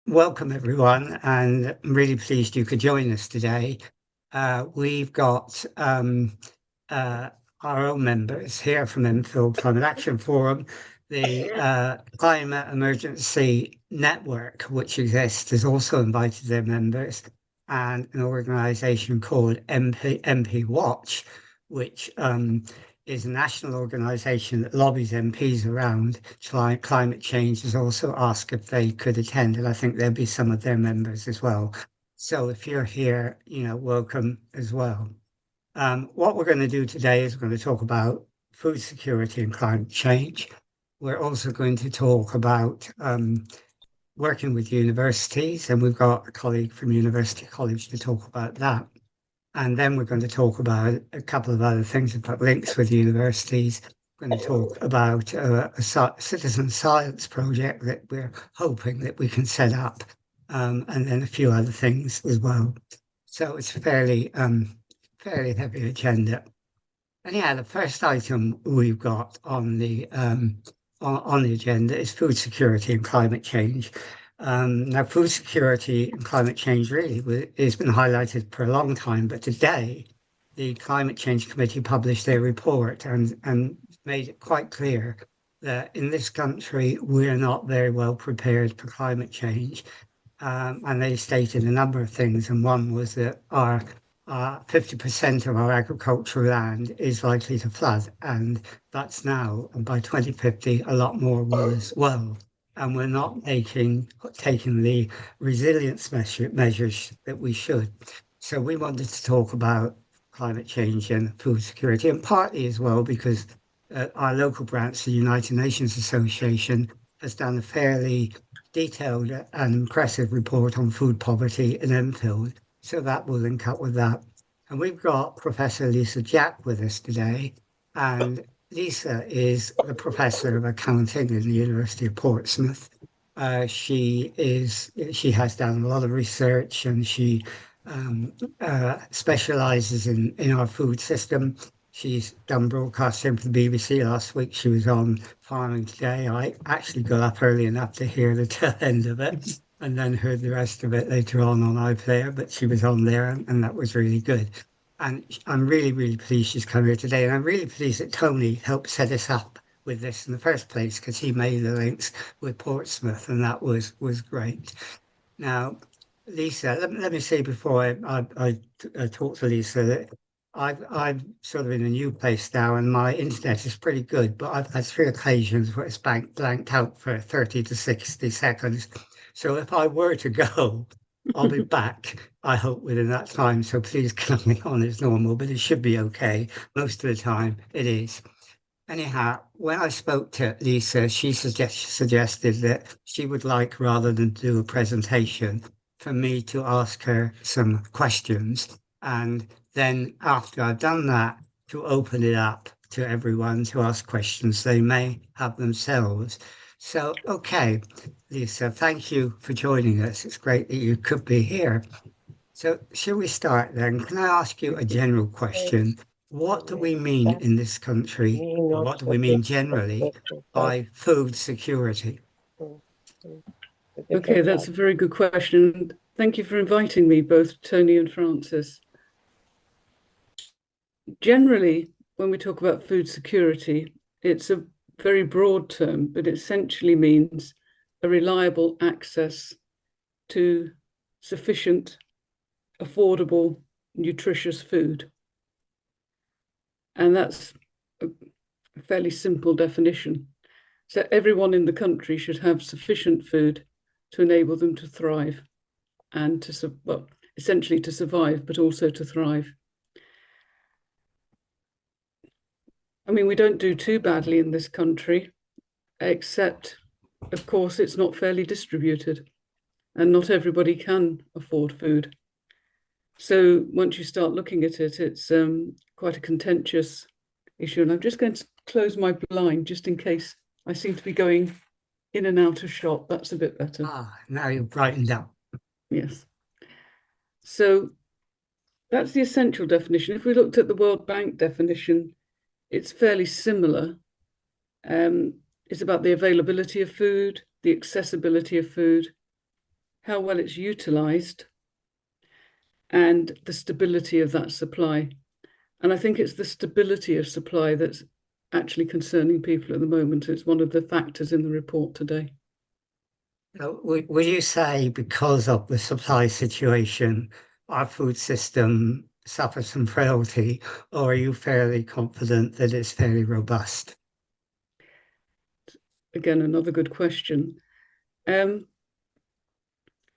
welcome everyone, and I'm really pleased you could join us today. We've got uh, our own members here from Climate Action Forum, the Climate Emergency Network, which exists, has also invited their members, and an organisation called MP Watch, which is a national organisation that lobbies MPs around climate change, has also asked if they could attend, and I think there'll be some of their members as well. So if you're here, welcome as well. What we're going to do today is we're going to talk about food security and climate change. We're also going to talk about working with universities, and we've got a colleague from University College to talk about that. And then we're going to talk about a couple of other things. We've got links with universities. We're going to talk about a citizen science project that we're hoping that we can set up, and then a few other things as well. So it's a fairly heavy agenda. Anyhow, the first item we've got on the agenda is food security and climate change. Now, food security and climate change really has been highlighted for a long time, but today the Climate Change Committee published their report and made it quite clear that in this country we're not very well prepared for climate change. And they stated a number of things, and one was that our 50% of our agricultural land is likely to flood, and that's now, and by 2050, a lot more will as well. And we're not taking the resilience measures that we should. So we wanted to talk about climate change and food security, and partly as well because our local branch, the United Nations Association, has done a fairly detailed and impressive report on food poverty in Enfield. So that will link up with that. And we've got Professor Lisa Jack with us today. And Lisa is the Professor of Accounting in the University of Portsmouth. She has done a lot of research, and she specializes in our food system. She's done broadcasting for the BBC. Last week she was on Farming Today. I actually got up early enough to hear the tail end of it, and then heard the rest of it later on iPlayer, but she was on there, and that was really good. And I'm really, really pleased she's come here today. And I'm really pleased that Tony helped set us up with this in the first place, because he made the links with Portsmouth, and that was great. Now, Lisa, let me say before I talk to Lisa that I'm sort of in a new place now, and my internet is pretty good, but I've had three occasions where it's blanked out for 30 to 60 seconds. So if I were to go, I'll be back, I hope, within that time. So please carry me on as normal, but it should be okay. Most of the time it is. Anyhow, when I spoke to Lisa, she suggested that she would like, rather than do a presentation, for me to ask her some questions. And then after I've done that, to open it up to everyone to ask questions they may have themselves. So, okay, Lisa, thank you for joining us. It's great that you could be here. So, shall we start then? Can I ask you a general question? What do we mean in this country, or what do we mean generally, by food security? Okay, that's a very good question. Thank you for inviting me, both Tony and Francis. Generally, when we talk about food security, it's a very broad term, but it essentially means a reliable access to sufficient, affordable, nutritious food. And that's a fairly simple definition. So everyone in the country should have sufficient food to enable them to thrive and essentially to survive, but also to thrive. I mean, we don't do too badly in this country, except, of course, it's not fairly distributed, and not everybody can afford food. So once you start looking at it, it's quite a contentious issue. And I'm just going to close my blind just in case I seem to be going in and out of shot. That's a bit better. Now you've brightened up. Yes. So that's the essential definition. If we looked at the World Bank definition, it's fairly similar. It's about the availability of food, the accessibility of food, how well it's utilised, and the stability of that supply. And I think it's the stability of supply that's actually concerning people at the moment. It's one of the factors in the report today. Would you say because of the supply situation, our food system suffers from frailty, or are you fairly confident that it's fairly robust? Again, another good question.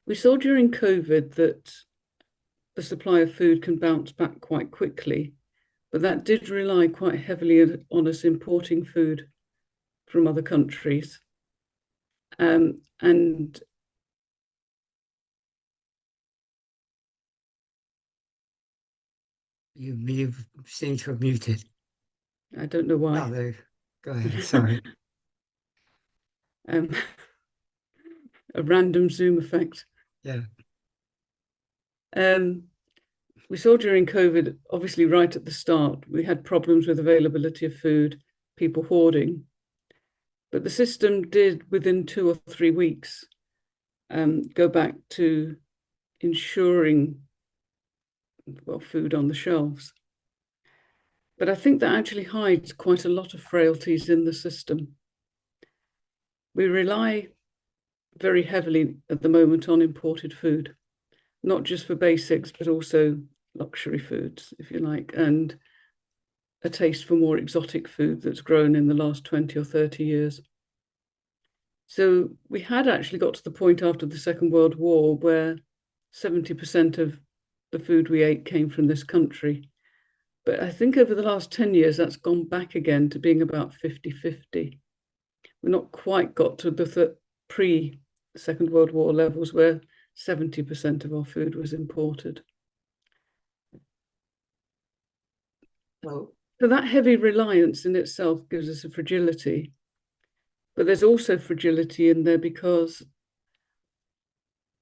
We saw during COVID that the supply of food can bounce back quite quickly, but that did rely quite heavily on us importing food from other countries. And You seem to have muted. I don't know Oh, why. there. Go ahead. Sorry. um, a random Zoom effect. Yeah. We saw during COVID, obviously right at the start, we had problems with availability of food, people hoarding. But the system did, within 2 or 3 weeks, go back to ensuring, well, food on the shelves. But I think that actually hides quite a lot of frailties in the system. We rely very heavily at the moment on imported food, not just for basics, but also luxury foods, if you like, and a taste for more exotic food that's grown in the last 20 or 30 years. So we had actually got to the point after the Second World War where 70% of the food we ate came from this country. But I think over the last 10 years, that's gone back again to being about 50-50. We're not quite got to the pre-Second World War levels where 70% of our food was imported. Well, So that heavy reliance in itself gives us a fragility. But there's also fragility in there because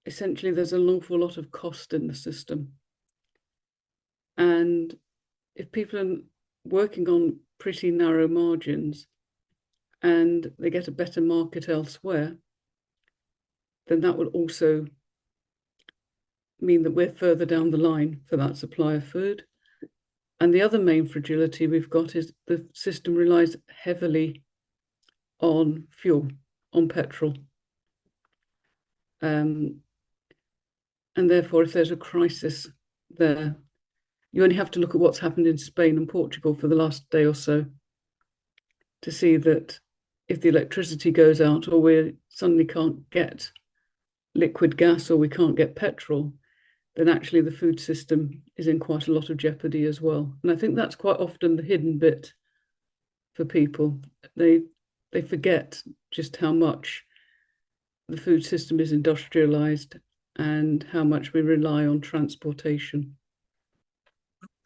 essentially there's an awful lot of cost in the system. And if people are working on pretty narrow margins and they get a better market elsewhere, then that will also mean that we're further down the line for that supply of food. And the other main fragility we've got is the system relies heavily on fuel, on petrol. And therefore, if there's a crisis there, you only have to look at what's happened in Spain and Portugal for the last day or so to see that if the electricity goes out or we suddenly can't get liquid gas or we can't get petrol, then actually the food system is in quite a lot of jeopardy as well. And I think that's quite often the hidden bit for people. They forget just how much the food system is industrialized and how much we rely on transportation.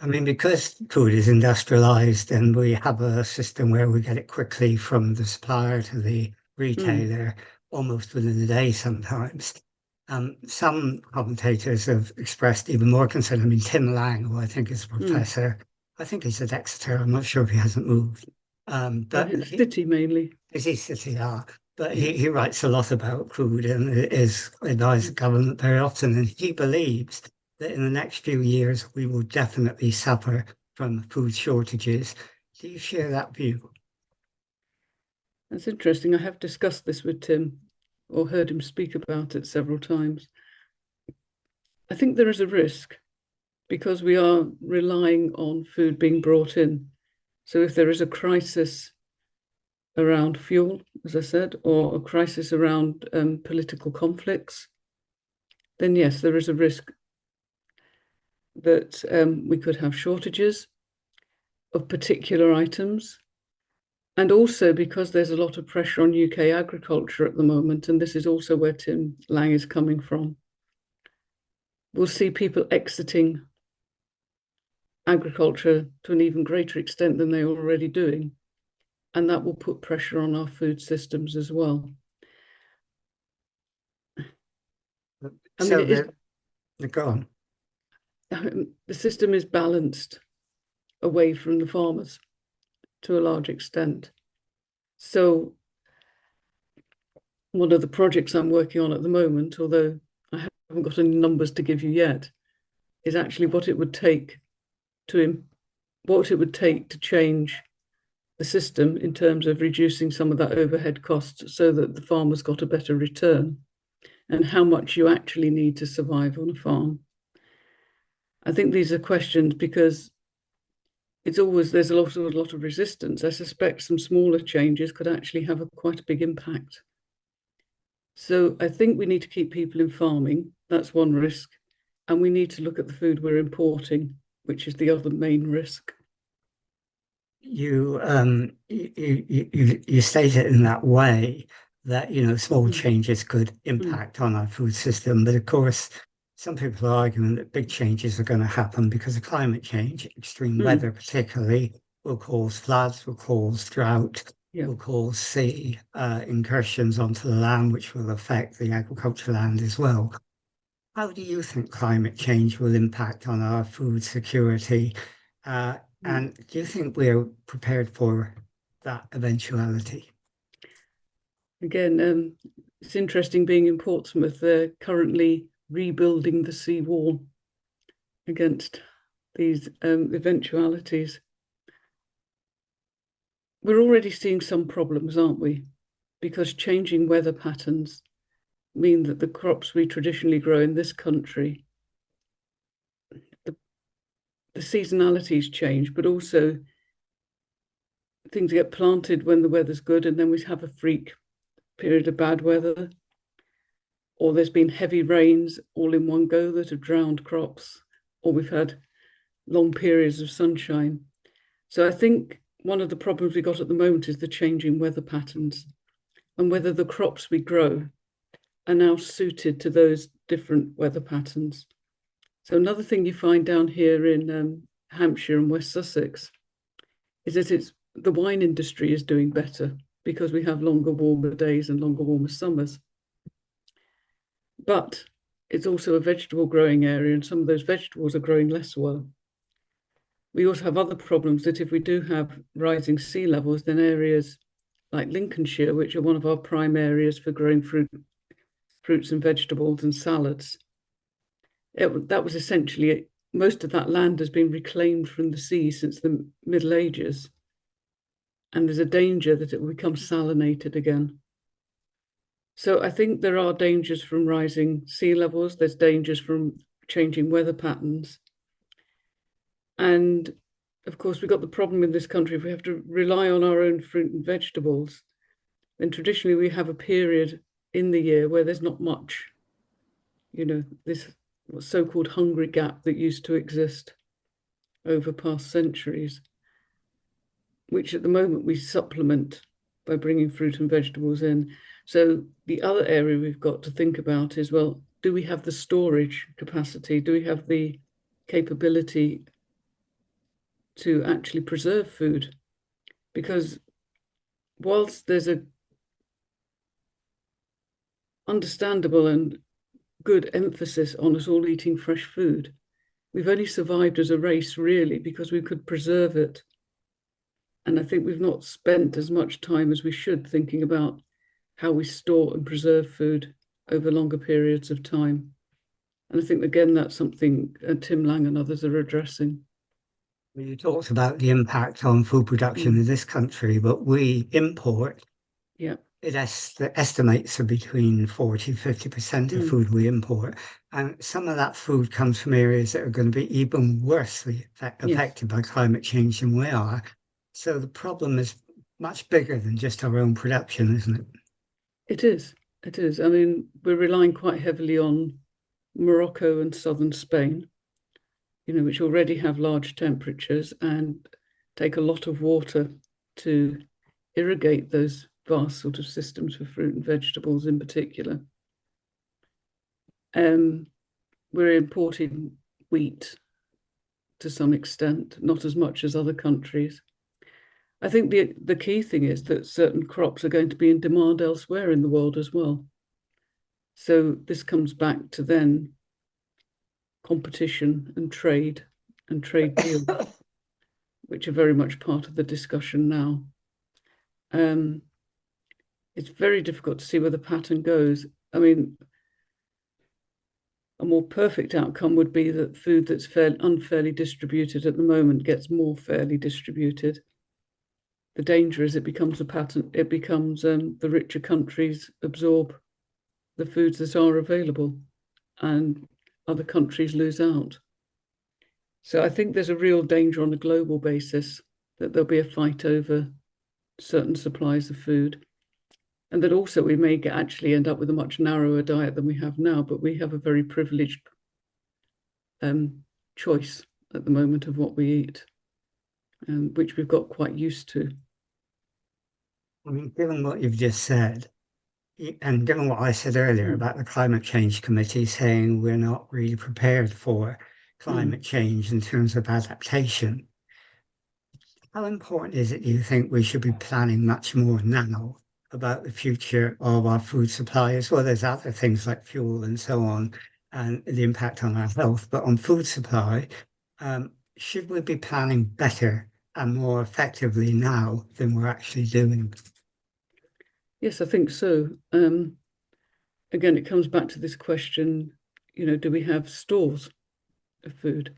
I mean, because food is industrialized and we have a system where we get it quickly from the supplier to the retailer almost within a day sometimes. Some commentators have expressed even more concern. I mean, Tim Lang, who I think is a professor, I think he's at Exeter. I'm not sure if he hasn't moved. But City mainly. is he City? But he writes a lot about food and is advised the government very often. And he believes that in the next few years, we will definitely suffer from food shortages. Do you share that view? That's interesting. I have discussed this with Tim or heard him speak about it several times. I think there is a risk because we are relying on food being brought in. So if there is a crisis around fuel, as I said, or a crisis around political conflicts, then yes, there is a risk that we could have shortages of particular items. And also because there's a lot of pressure on UK agriculture at the moment, and this is also where Tim Lang is coming from, we'll see people exiting agriculture to an even greater extent than they're already doing. And that will put pressure on our food systems as well. I mean, go on. The system is balanced away from the farmers to a large extent. So one of the projects I'm working on at the moment, although I haven't got any numbers to give you yet, is actually what it would take to change the system in terms of reducing some of that overhead cost so that the farmers got a better return, and how much you actually need to survive on a farm. I think these are questions because there's a lot of resistance. I suspect some smaller changes could actually have quite a big impact. So I think we need to keep people in farming. That's one risk. And we need to look at the food we're importing, which is the other main risk. You state it in that way that, small changes could impact on our food system. But of course, some people are arguing that big changes are going to happen because of climate change. Extreme weather, particularly, will cause floods, will cause drought, will cause sea incursions onto the land, which will affect the agricultural land as well. How do you think climate change will impact on our food security? And do you think we're prepared for that eventuality? Again, it's interesting being in Portsmouth. They're currently rebuilding the seawall against these eventualities. We're already seeing some problems, aren't we? Because changing weather patterns mean that the crops we traditionally grow in this country, the seasonalities change, but also things get planted when the weather's good, and then we have a freak period of bad weather, or there's been heavy rains all in one go that have drowned crops, or we've had long periods of sunshine. So I think one of the problems we got at the moment is the changing weather patterns, and whether the crops we grow are now suited to those different weather patterns. So another thing you find down here in Hampshire and West Sussex is that the wine industry is doing better because we have longer, warmer days and longer, warmer summers. But it's also a vegetable growing area, and some of those vegetables are growing less well. We also have other problems that if we do have rising sea levels, then areas like Lincolnshire, which are one of our prime areas for growing fruits and vegetables and salads, that was essentially, most of that land has been reclaimed from the sea since the Middle Ages. And there's a danger that it will become salinated again. So I think there are dangers from rising sea levels. There's dangers from changing weather patterns. And of course, we've got the problem in this country, if we have to rely on our own fruit and vegetables, then traditionally we have a period in the year where there's not much, this so-called hungry gap that used to exist over past centuries, which at the moment we supplement by bringing fruit and vegetables in. So the other area we've got to think about is, well, do we have the storage capacity? Do we have the capability to actually preserve food? Because whilst there's a understandable and good emphasis on us all eating fresh food, we've only survived as a race really because we could preserve it. And I think we've not spent as much time as we should thinking about how we store and preserve food over longer periods of time. And I think, again, that's something Tim Lang and others are addressing. Well, you talked about the impact on food production in this country, but we import. Yeah. It estimates are between 40-50% of food we import. And some of that food comes from areas that are going to be even worse affected by climate change than we are. So the problem is much bigger than just our own production, isn't it? It is. It is. I mean, we're relying quite heavily on Morocco and southern Spain, which already have large temperatures and take a lot of water to irrigate those vast sort of systems for fruit and vegetables in particular. We're importing wheat to some extent, not as much as other countries. I think the key thing is that certain crops are going to be in demand elsewhere in the world as well. So this comes back to then competition and trade deals, which are very much part of the discussion now. It's very difficult to see where the pattern goes. I mean, a more perfect outcome would be that food that's unfairly distributed at the moment gets more fairly distributed. The danger is it becomes a pattern, it becomes the richer countries absorb the foods that are available and other countries lose out. So I think there's a real danger on a global basis that there'll be a fight over certain supplies of food. And that also we may actually end up with a much narrower diet than we have now, but we have a very privileged choice at the moment of what we eat, which we've got quite used to. I mean, given what you've just said, and given what I said earlier about the Climate Change Committee saying we're not really prepared for climate change in terms of adaptation, how important is it, you think, we should be planning much more now about the future of our food supply as well? There's other things like fuel and so on, and the impact on our health, but on food supply, should we be planning better and more effectively now than we're actually doing? Yes, I think so. Again, it comes back to this question, do we have stores of food?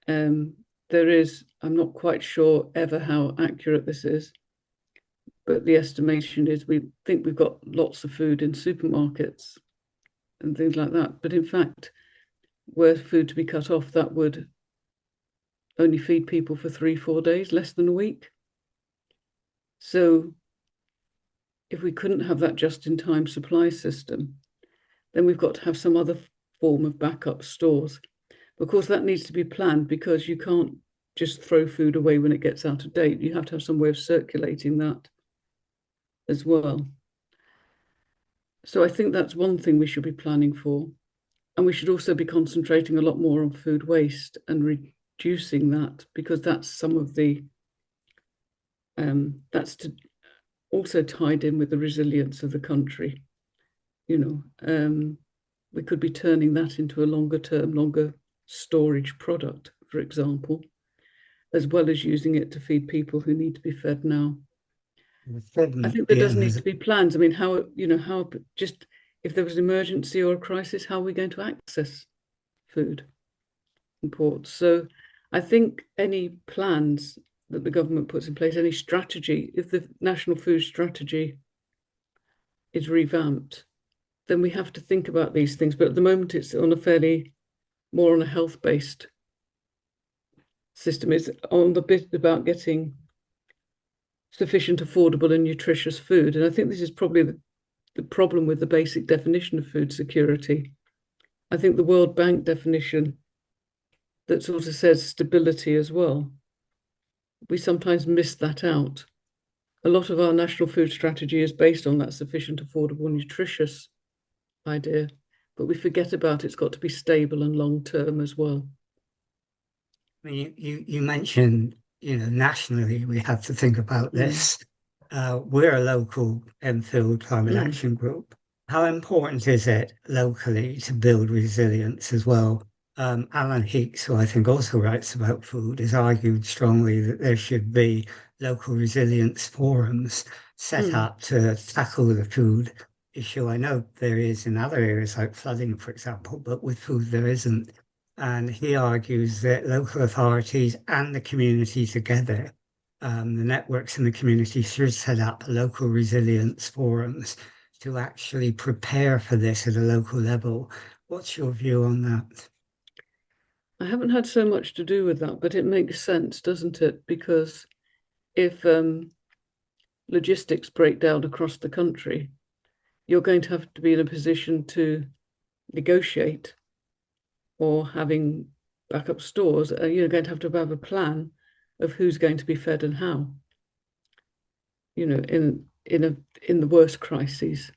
There is, I'm not quite sure ever how accurate this is, but the estimation is we think we've got lots of food in supermarkets and things like that. But in fact, were food to be cut off, that would only feed people for 3-4 days, less than a week. So if we couldn't have that just-in-time supply system, then we've got to have some other form of backup stores. Of course, that needs to be planned because you can't just throw food away when it gets out of date. You have to have some way of circulating that as well. So I think that's one thing we should be planning for. And we should also be concentrating a lot more on food waste and reducing that, because that's some of the, also tied in with the resilience of the country. We could be turning that into a longer storage product, for example, as well as using it to feed people who need to be fed now. I think there does need to be plans. I mean, how just if there was an emergency or a crisis, how are we going to access food and ports? So I think any plans that the government puts in place, any strategy, if the national food strategy is revamped, then we have to think about these things. But at the moment, it's on more on a health-based system. It's on the bit about getting sufficient, affordable and nutritious food. And I think this is probably the problem with the basic definition of food security. I think the World Bank definition that sort of says stability as well, we sometimes miss that out. A lot of our national food strategy is based on that sufficient, affordable, nutritious idea, but we forget about it's got to be stable and long-term as well. I mean, you mentioned, nationally we have to think about this. We're a local Enfield Climate Action Group. How important is it locally to build resilience as well? Alan Heeks, who I think also writes about food, has argued strongly that there should be local resilience forums set up to tackle the food issue. I know there is in other areas like flooding, for example, but with food there isn't. And he argues that local authorities and the community together, the networks and the community should set up local resilience forums to actually prepare for this at a local level. What's your view on that? I haven't had so much to do with that, but it makes sense, doesn't it? Because if logistics break down across the country, you're going to have to be in a position to negotiate or having backup stores. You're going to have a plan of who's going to be fed and how. In the worst crises,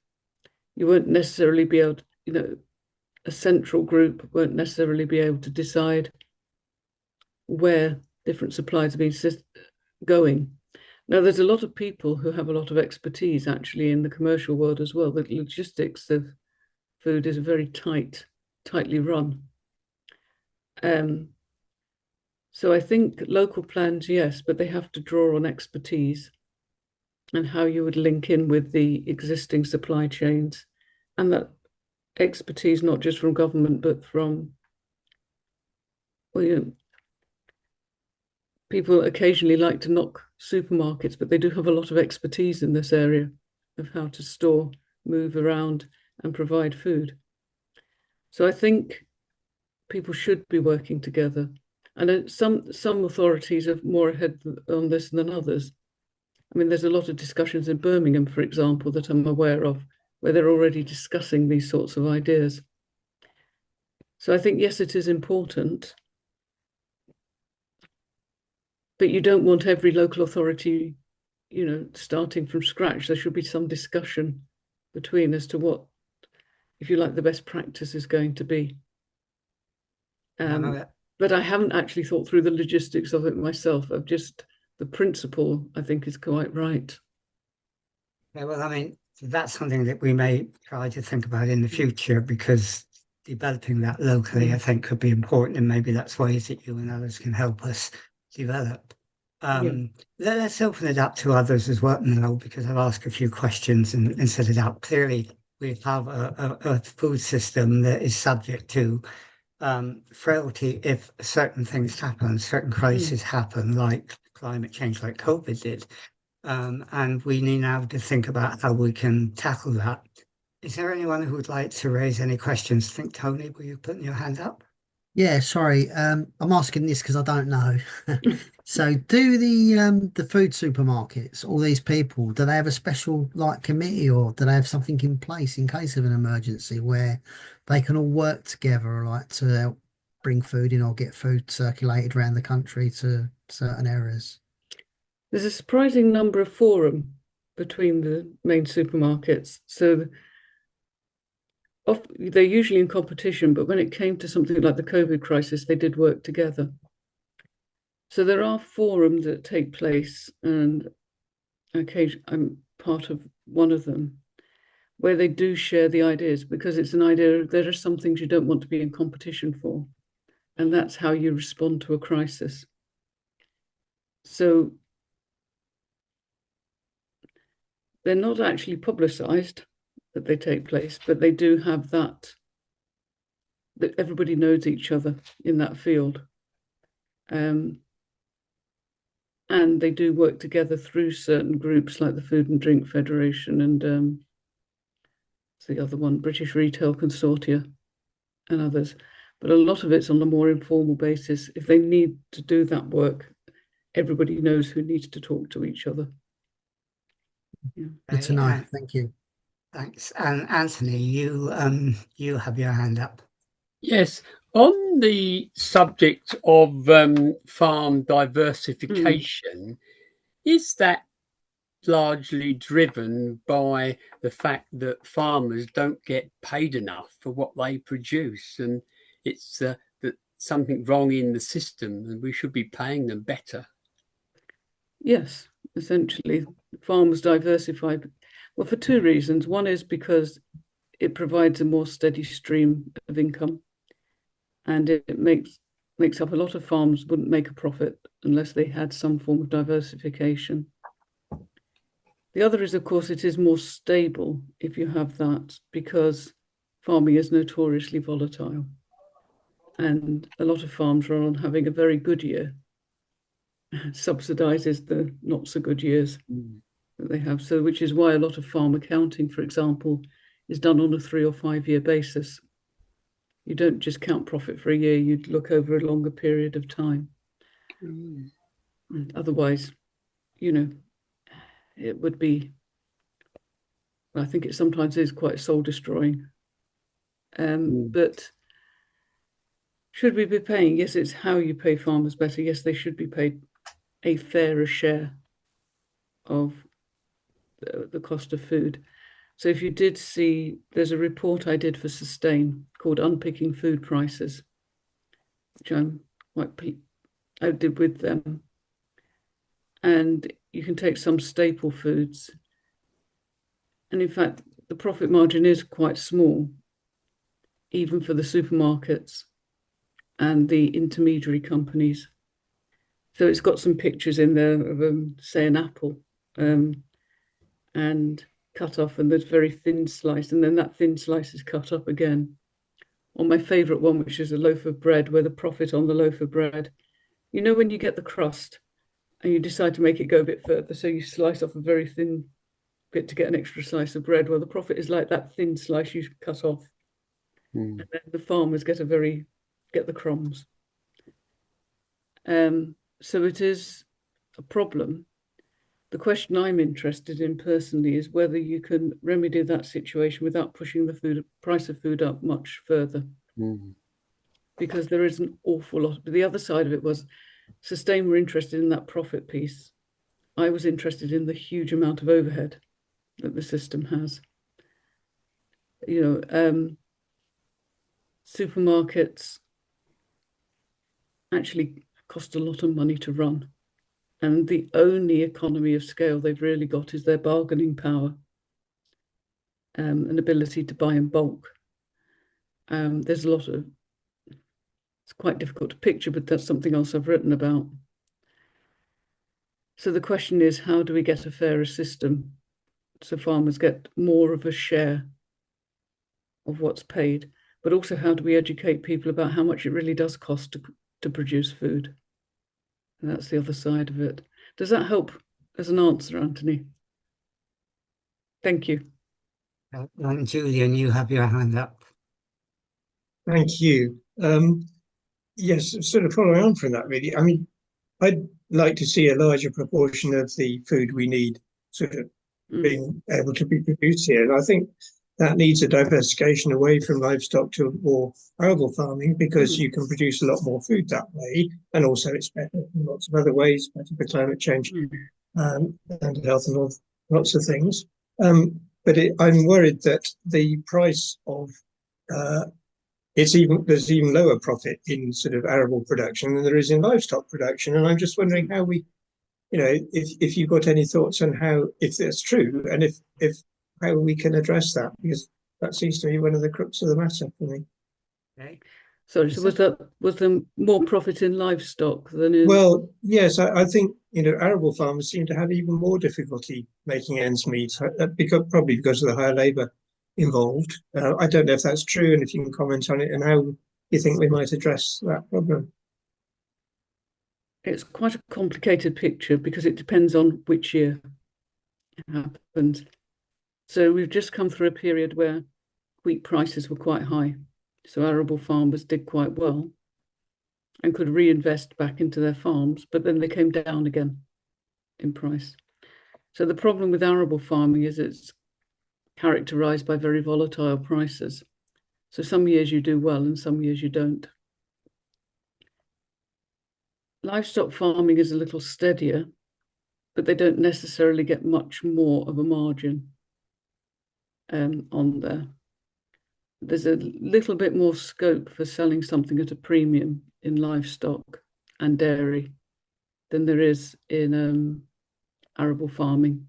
you won't necessarily be able to, a central group won't necessarily be able to decide where different supplies are being going. Now, there's a lot of people who have a lot of expertise actually in the commercial world as well. The logistics of food is very tightly run. So I think local plans, yes, but they have to draw on expertise and how you would link in with the existing supply chains, and that expertise, not just from government, but from, well, people occasionally like to knock supermarkets, but they do have a lot of expertise in this area of how to store, move around, and provide food. So I think people should be working together. And some authorities are more ahead on this than others. I mean, there's a lot of discussions in Birmingham, for example, that I'm aware of, where they're already discussing these sorts of ideas. So I think, yes, it is important, but you don't want every local authority, starting from scratch. There should be some discussion between as to what, if you like, the best practice is going to be. But I haven't actually thought through the logistics of it myself. I've just, the principle, I think, is quite right. Yeah, well, I mean, that's something that we may try to think about in the future, because developing that locally, I think, could be important, and maybe that's ways that you and others can help us develop. Let's open it up to others as well now, because I've asked a few questions and set it out. Clearly, we have a food system that is subject to frailty if certain things happen, certain crises happen, like climate change, like COVID did. And we need now to think about how we can tackle that. Is there anyone who would like to raise any questions? I think, Tony, were you putting your hand up? Yeah, sorry. I'm asking this because I don't know. So do the food supermarkets, all these people, do they have a special like committee, or do they have something in place in case of an emergency where they can all work together, like to help bring food in or get food circulated around the country to certain areas? There's a surprising number of forum between the main supermarkets. So they're usually in competition, but when it came to something like the COVID crisis, they did work together. So there are forums that take place, and occasionally I'm part of one of them, where they do share the ideas, because it's an idea, there are some things you don't want to be in competition for, and that's how you respond to a crisis. So they're not actually publicized that they take place, but they do have that everybody knows each other in that field. And they do work together through certain groups like the Food and Drink Federation and the other one, British Retail Consortia, and others. But a lot of it's on a more informal basis. If they need to do that work, everybody knows who needs to talk to each other. Yeah. Good to know. Thank you. Thanks. And Anthony, you have your hand up. Yes, on the subject of farm diversification, is that largely driven by the fact that farmers don't get paid enough for what they produce, and it's that something wrong in the system and we should be paying them better? Yes, essentially, farmers diversify, well, for two reasons. One is because it provides a more steady stream of income, and it makes up, a lot of farms wouldn't make a profit unless they had some form of diversification. The other is, of course, it is more stable if you have that, because farming is notoriously volatile, and a lot of farms run on having a very good year subsidizes the not so good years that they have. So, which is why a lot of farm accounting, for example, is done on a 3 or 5 year basis. You don't just count profit for a year, you'd look over a longer period of time. Otherwise, it would be, I think it sometimes is quite soul destroying. But should we be paying? Yes, it's how you pay farmers better. Yes, they should be paid a fairer share of the cost of food. So if you did see, there's a report I did for Sustain called Unpicking Food Prices, which I did with them. And you can take some staple foods, and in fact, the profit margin is quite small, even for the supermarkets and the intermediary companies. So it's got some pictures in there of, say, an apple, and cut off and there's very thin slice, and then that thin slice is cut up again. Or my favourite one, which is a loaf of bread, where the profit on the loaf of bread, you know, when you get the crust and you decide to make it go a bit further, so you slice off a very thin bit to get an extra slice of bread. Well, the profit is like that thin slice you cut off. And then the farmers get the crumbs. So it is a problem. The question I'm interested in personally is whether you can remedy that situation without pushing the price of food up much further. Because there is an awful lot. But the other side of it was Sustain were interested in that profit piece. I was interested in the huge amount of overhead that the system has. You know, supermarkets actually cost a lot of money to run. And the only economy of scale they've really got is their bargaining power and ability to buy in bulk. There's a lot of, it's quite difficult to picture, but that's something else I've written about. So the question is, how do we get a fairer system so farmers get more of a share of what's paid? But also, how do we educate people about how much it really does cost to produce food? And that's the other side of it. Does that help as an answer, Anthony? Thank you. And Julian, you have your hand up. Thank you. Yes, sort of following on from that, really. I mean, I'd like to see a larger proportion of the food we need sort of being able to be produced here. And I think that needs a diversification away from livestock to more arable farming, because you can produce a lot more food that way. And also it's better in lots of other ways, better for climate change and health and lots of things. But I'm worried that the price of there's even lower profit in sort of arable production than there is in livestock production. And I'm just wondering how we, you know, if you've got any thoughts on how, if that's true, and if how we can address that, because that seems to be one of the crux of the matter for me. Okay. Sorry, so was there more profit in livestock than in? Well, yes, I think, you know, arable farmers seem to have even more difficulty making ends meet, probably because of the higher labour involved. I don't know if that's true, and if you can comment on it and how you think we might address that problem. It's quite a complicated picture because it depends on which year it happened. So we've just come through a period where wheat prices were quite high. So arable farmers did quite well and could reinvest back into their farms, but then they came down again in price. So the problem with arable farming is it's characterized by very volatile prices. So some years you do well and some years you don't. Livestock farming is a little steadier, but they don't necessarily get much more of a margin on there. There's a little bit more scope for selling something at a premium in livestock and dairy than there is in arable farming.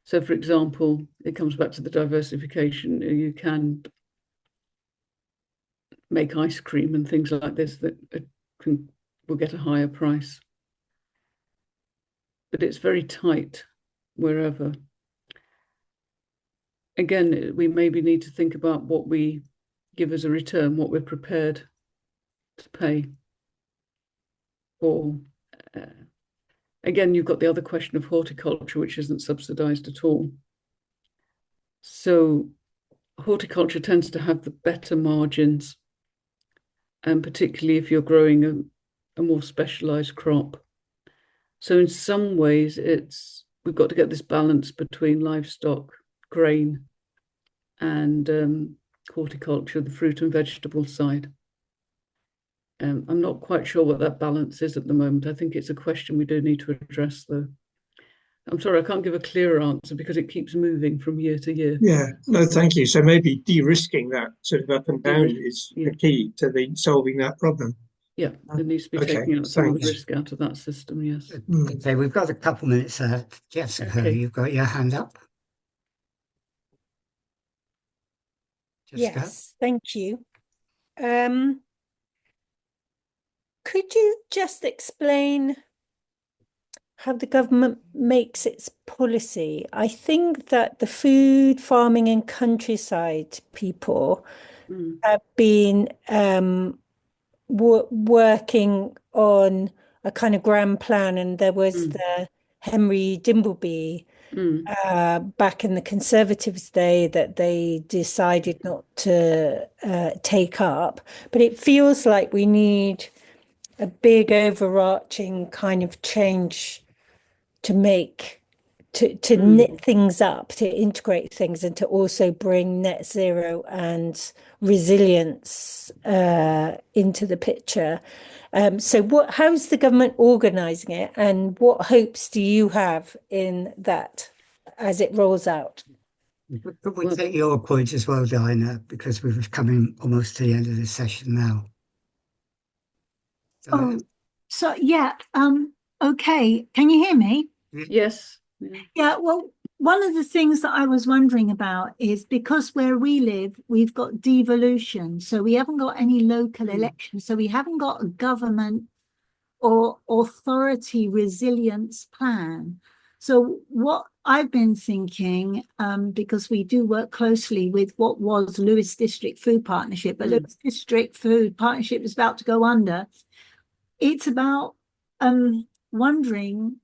So, for example, it comes back to the diversification. You can make ice cream and things like this that will get a higher price. But it's very tight wherever. Again, we maybe need to think about what we give as a return, what we're prepared to pay. Or again, you've got the other question of horticulture, which isn't subsidised at all. So horticulture tends to have the better margins, and particularly if you're growing a more specialised crop. So in some ways, we've got to get this balance between livestock, grain, and horticulture, the fruit and vegetable side. I'm not quite sure what that balance is at the moment. I think it's a question we do need to address, though. I'm sorry, I can't give a clearer answer because it keeps moving from year to year. Yeah, no, thank you. So maybe de-risking that sort of up and down is the key to solving that problem. Yeah, there needs to be taking out some of the risk out of that system, yes. Okay, we've got a couple minutes. Jessica, you've got your hand up. Jessica? Yes, thank you. Could you just explain how the government makes its policy. I think that the food, farming and countryside people have been working on a kind of grand plan, and there was the Henry Dimbleby back in the Conservatives' day that they decided not to take up. But it feels like we need a big overarching kind of change to make to knit things up, to integrate things, and to also bring net zero and resilience into the picture. So how's the government organizing it, and what hopes do you have in that as it rolls out? Could we take your point as well, Diana, because we're coming almost to the end of this session now. So yeah, okay. Can you hear me? Yes. Yeah, well, one of the things that I was wondering about is because where we live, we've got devolution. So we haven't got any local elections. So we haven't got a government or authority resilience plan. So what I've been thinking, because we do work closely with what was Lewis District Food Partnership, but Lewis District Food Partnership is about to go under. It's about wondering,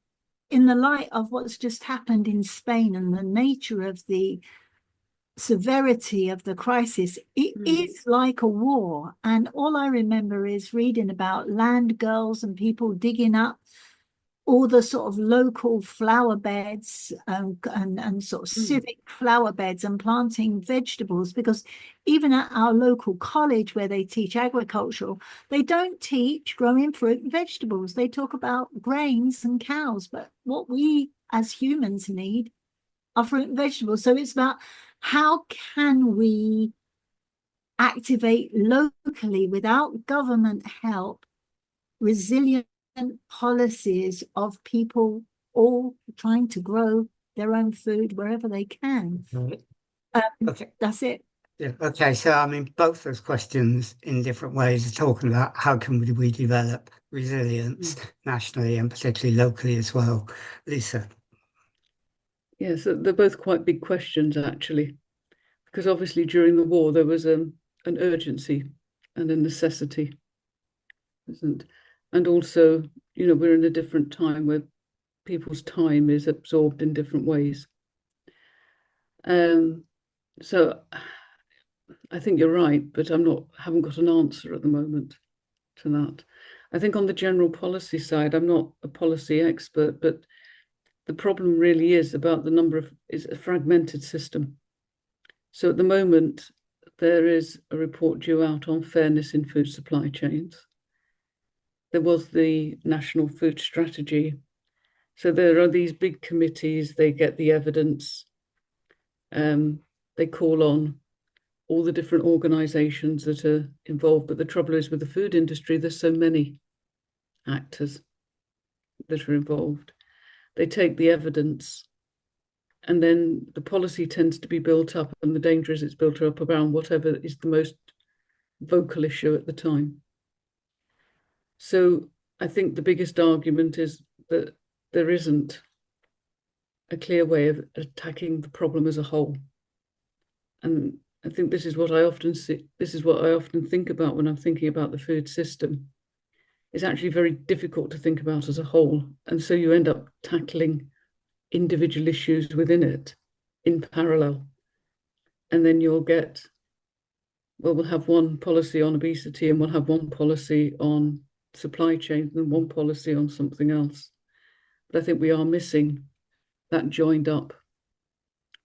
in the light of what's just happened in Spain and the nature of the severity of the crisis, it is like a war. And all I remember is reading about land girls and people digging up all the sort of local flower beds and sort of civic flower beds and planting vegetables, because even at our local college where they teach agricultural, they don't teach growing fruit and vegetables. They talk about grains and cows, but what we as humans need are fruit and vegetables. So it's about how can we activate locally without government help resilient policies of people all trying to grow their own food wherever they can. Okay. That's it. Yeah. Okay. So, I mean, both those questions in different ways are talking about how can we develop resilience nationally and particularly locally as well. Lisa. Yes, they're both quite big questions, actually, because obviously during the war there was an urgency and a necessity, isn't? And also, you know, we're in a different time where people's time is absorbed in different ways. So I think you're right, but haven't got an answer at the moment to that. I think on the general policy side, I'm not a policy expert, but the problem really is about is a fragmented system. So at the moment, there is a report due out on fairness in food supply chains. There was the National Food Strategy. So there are these big committees, they get the evidence, they call on all the different organisations that are involved. But the trouble is with the food industry, there's so many actors that are involved. They take the evidence and then the policy tends to be built up, and the danger is it's built up around whatever is the most vocal issue at the time. So I think the biggest argument is that there isn't a clear way of attacking the problem as a whole. And I think this is what I often see, this is what I often think about when I'm thinking about the food system. It's actually very difficult to think about as a whole. And so you end up tackling individual issues within it in parallel. And then you'll get, well, we'll have one policy on obesity and we'll have one policy on supply chain and one policy on something else. But I think we are missing that joined up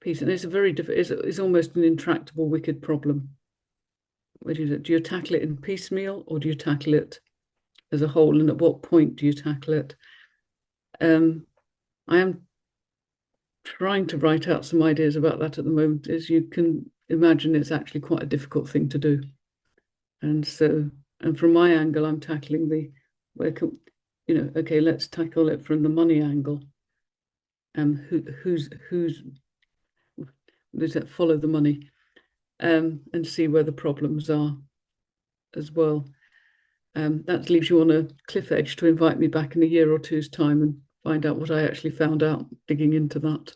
piece. And it's a very difficult, it's almost an intractable, wicked problem. What do you tackle it in piecemeal or do you tackle it as a whole? And at what point do you tackle it? I am trying to write out some ideas about that at the moment. As you can imagine, it's actually quite a difficult thing to do. And so, and from my angle, I'm tackling okay, let's tackle it from the money angle. Who's does that follow the money, and see where the problems are as well. That leaves you on a cliff edge to invite me back in a year or two's time and find out what I actually found out digging into that.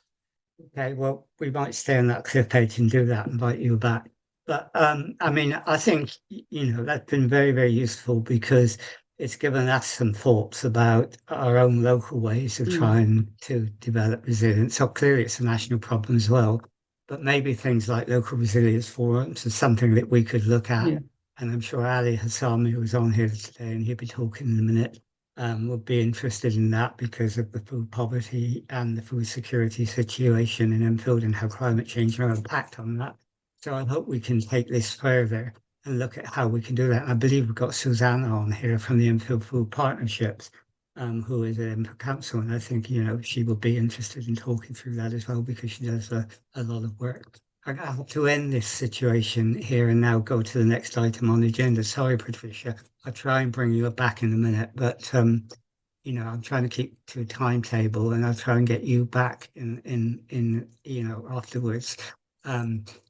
Okay, well, we might stay on that cliff edge and do that, invite you back. But I mean, I think, that's been very, very useful because it's given us some thoughts about our own local ways of trying to develop resilience. So clearly it's a national problem as well, but maybe things like local resilience forums is something that we could look at. Yeah. And I'm sure Ali Hassami, who was on here today, and he'll be talking in a minute, would be interested in that because of the food poverty and the food security situation in Enfield and how climate change will impact on that. So I hope we can take this further and look at how we can do that. I believe we've got Susanna on here from the Enfield Food Partnerships, who is an Enfield Council, and I think, she will be interested in talking through that as well because she does a lot of work. I have to end this situation here and now go to the next item on the agenda. Sorry, Patricia. I'll try and bring you back in a minute, but I'm trying to keep to a timetable and I'll try and get you back in afterwards.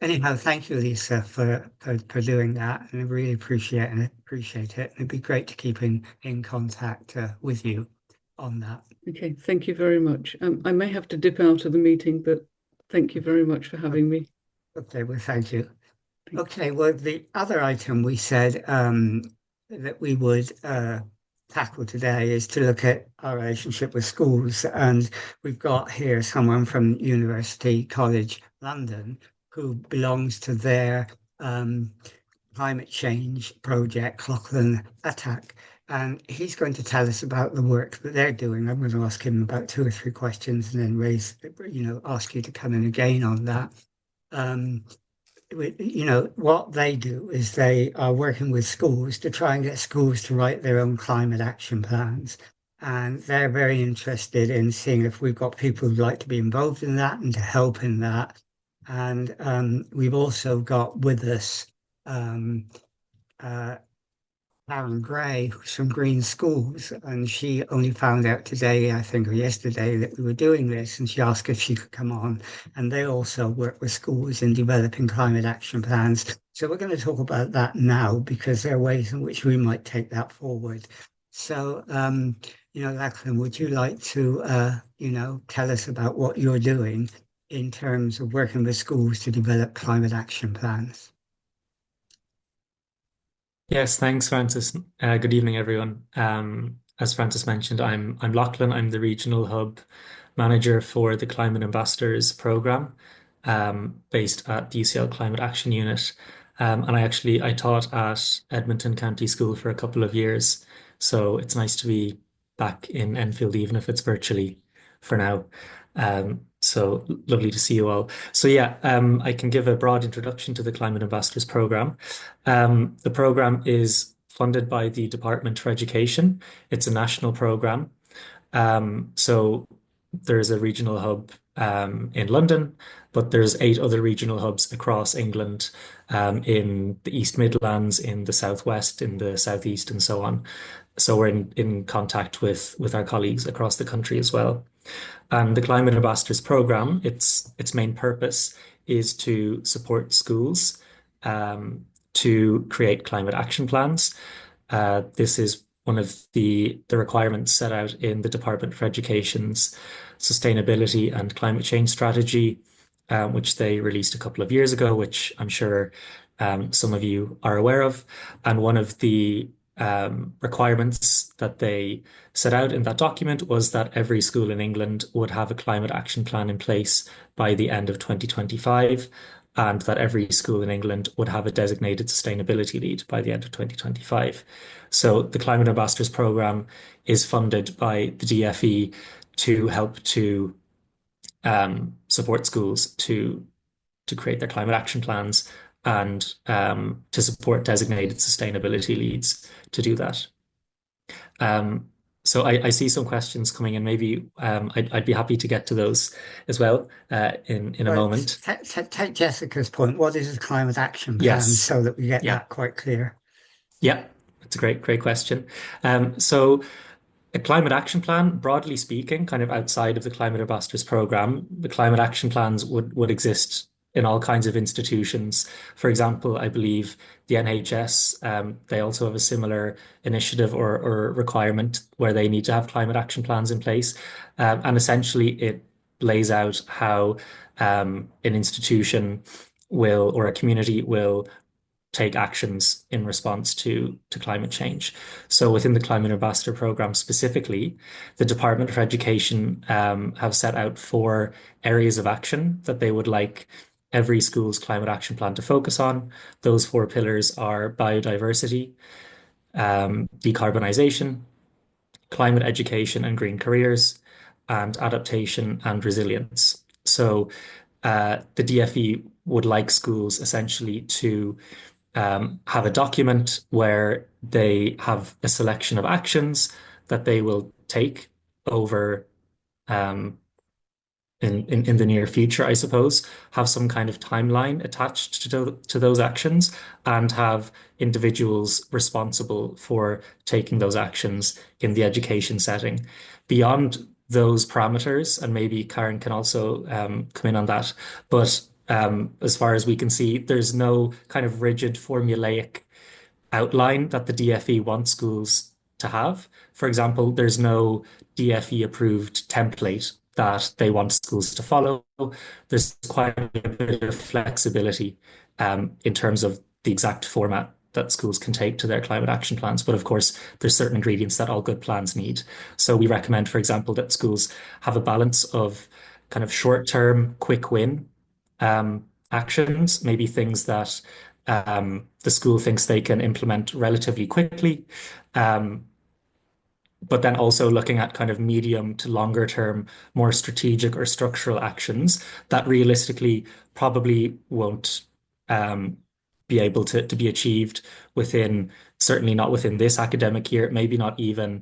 Anyhow, thank you, Lisa, for doing that, and I really appreciate it. It'd be great to keep in contact with you on that. Okay, thank you very much. I may have to dip out of the meeting, but thank you very much for having me. Okay, well, thank you. Okay, well, the other item we said that we would tackle today is to look at our relationship with schools. And we've got here someone from University College London who belongs to their climate change project, Lachlan Attack. And he's going to tell us about the work that they're doing. I'm going to ask him about 2 or 3 questions and then ask you to come in again on that. What they do is they are working with schools to try and get schools to write their own climate action plans. And they're very interested in seeing if we've got people who'd like to be involved in that and to help in that. And we've also got with us Karen Gray, who's from Green Schools, and she only found out today, I think, or yesterday, that we were doing this, and she asked if she could come on. And they also work with schools in developing climate action plans. So we're going to talk about that now because there are ways in which we might take that forward. So, Lachlan, would you like to, tell us about what you're doing in terms of working with schools to develop climate action plans? Yes, thanks, Francis. Good evening, everyone. As Francis mentioned, I'm Lachlan. I'm the regional hub manager for the Climate Ambassadors program, based at the UCL Climate Action Unit. And I taught at Edmonton County School for a couple of years, so it's nice to be back in Enfield, even if it's virtually for now. So lovely to see you all. So yeah, I can give a broad introduction to the Climate Ambassadors program. The program is funded by the Department for Education. It's a national program. So there's a regional hub in London, but there's 8 other regional hubs across England, in the East Midlands, in the Southwest, in the Southeast, and so on. So we're in contact with our colleagues across the country as well. And the Climate Ambassadors program, its main purpose is to support schools to create climate action plans. This is one of the requirements set out in the Department for Education's Sustainability and Climate Change Strategy, which they released a couple of years ago, which I'm sure some of you are aware of. And one of the requirements that they set out in that document was that every school in England would have a climate action plan in place by the end of 2025, and that every school in England would have a designated sustainability lead by the end of 2025. So the Climate Ambassadors Programme is funded by the DFE to help to support schools to create their climate action plans and to support designated sustainability leads to do that. So I see some questions coming in. Maybe I'd be happy to get to those as well in a moment. Take Jessica's point. What is a climate action plan, Yes. so that we get that quite clear? Yeah, it's a great question. So a climate action plan, broadly speaking, kind of outside of the Climate Ambassadors program, the climate action plans would exist in all kinds of institutions. For example, I believe the NHS, they also have a similar initiative or requirement where they need to have climate action plans in place. And essentially it lays out how an institution will, or a community will, take actions in response to climate change. So within the Climate Ambassador program specifically, the Department for Education have set out 4 areas of action that they would like every school's climate action plan to focus on. Those 4 pillars are biodiversity, decarbonisation, climate education and green careers, and adaptation and resilience. So the DFE would like schools essentially to have a document where they have a selection of actions that they will take over in the near future, I suppose, have some kind of timeline attached to those actions, and have individuals responsible for taking those actions in the education setting. Beyond those parameters, and maybe Karen can also come in on that, but as far as we can see, there's no kind of rigid formulaic outline that the DFE wants schools to have. For example, there's no DFE approved template that they want schools to follow. There's quite a bit of flexibility in terms of the exact format that schools can take to their climate action plans. But of course, there's certain ingredients that all good plans need. So we recommend, for example, that schools have a balance of kind of short-term, quick win actions, maybe things that the school thinks they can implement relatively quickly, but then also looking at kind of medium to longer term, more strategic or structural actions that realistically probably won't be able to be achieved within, certainly not within this academic year, maybe not even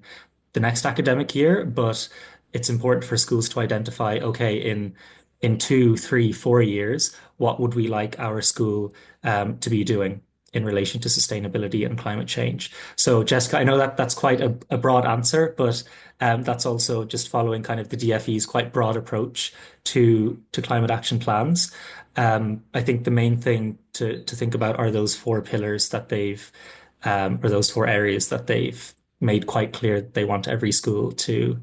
the next academic year, but it's important for schools to identify, okay, in 2, 3, 4 years, what would we like our school to be doing in relation to sustainability and climate change? So Jessica, I know that that's quite a broad answer, but that's also just following kind of the DFE's quite broad approach to climate action plans. I think the main thing to think about are those 4 pillars that they've, or those 4 areas that they've made quite clear they want every school to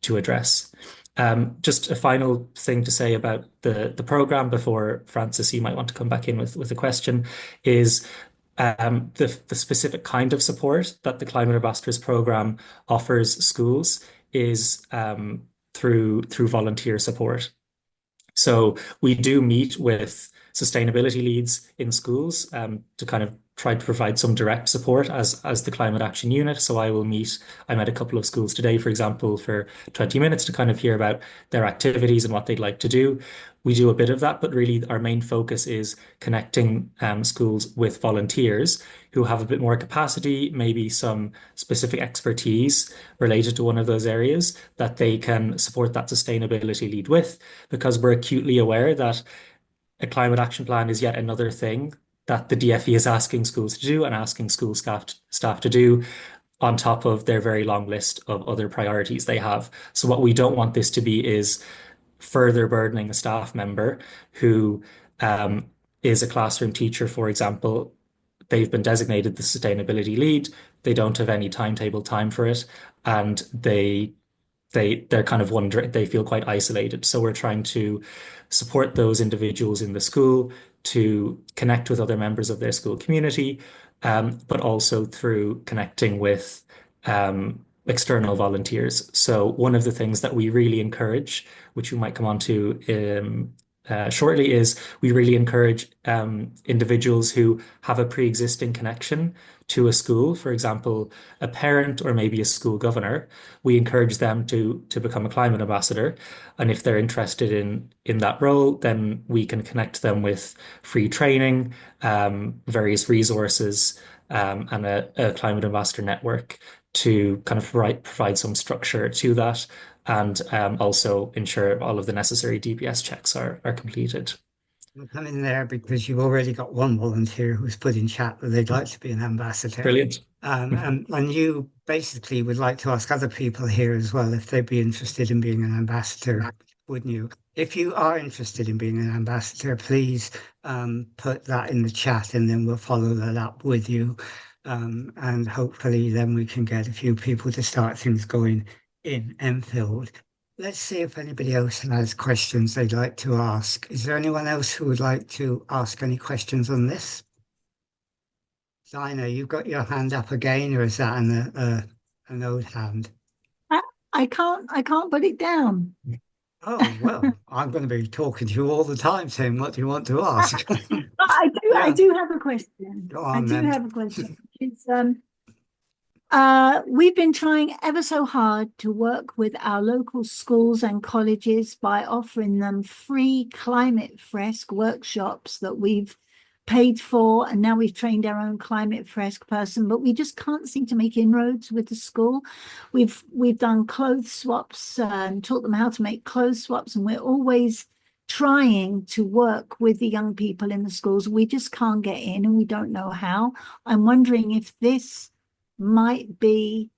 address. Just a final thing to say about the program before, Francis, you might want to come back in with a question, is the specific kind of support that the Climate Ambassadors program offers schools is through volunteer support. So we do meet with sustainability leads in schools to kind of try to provide some direct support as the climate action unit. So I met a couple of schools today, for example, for 20 minutes to kind of hear about their activities and what they'd like to do. We do a bit of that, but really our main focus is connecting schools with volunteers who have a bit more capacity, maybe some specific expertise related to one of those areas that they can support that sustainability lead with, because we're acutely aware that a climate action plan is yet another thing that the DFE is asking schools to do and asking school staff to do on top of their very long list of other priorities they have. So what we don't want this to be is further burdening a staff member who is a classroom teacher, for example. They've been designated the sustainability lead. They don't have any timetable time for it, and they're kind of wondering, they feel quite isolated. So we're trying to support those individuals in the school to connect with other members of their school community, but also through connecting with external volunteers. So one of the things that we really encourage, which we might come on to shortly, is we really encourage individuals who have a pre-existing connection to a school, for example, a parent or maybe a school governor. We encourage them to become a climate ambassador. And if they're interested in that role, then we can connect them with free training, various resources, and a climate ambassador network to kind of provide some structure to that, and also ensure all of the necessary DPS checks are completed. I'll come in there because you've already got one volunteer who's put in chat that they'd like to be an ambassador. Brilliant. And you basically would like to ask other people here as well if they'd be interested in being an ambassador, wouldn't you? if you are interested in being an ambassador, please put that in the chat and then we'll follow that up with you. And hopefully then we can get a few people to start things going in Enfield. Let's see if anybody else has questions they'd like to ask. Is there anyone else who would like to ask any questions on this? Dinah, you've got your hand up again, or is that an old hand? I can't put it down. Oh, well, I'm going to be talking to you all the time saying, what do you want to ask? I Yeah. do have a question. Go on, then. Have a question. It's, we've been trying ever so hard to work with our local schools and colleges by offering them free climate fresque workshops that we've paid for, and now we've trained our own climate fresque person, but we just can't seem to make inroads with the school. We've done clothes swaps and taught them how to make clothes swaps, and we're always trying to work with the young people in the schools. We just can't get in, and we don't know how. I'm wondering if this might be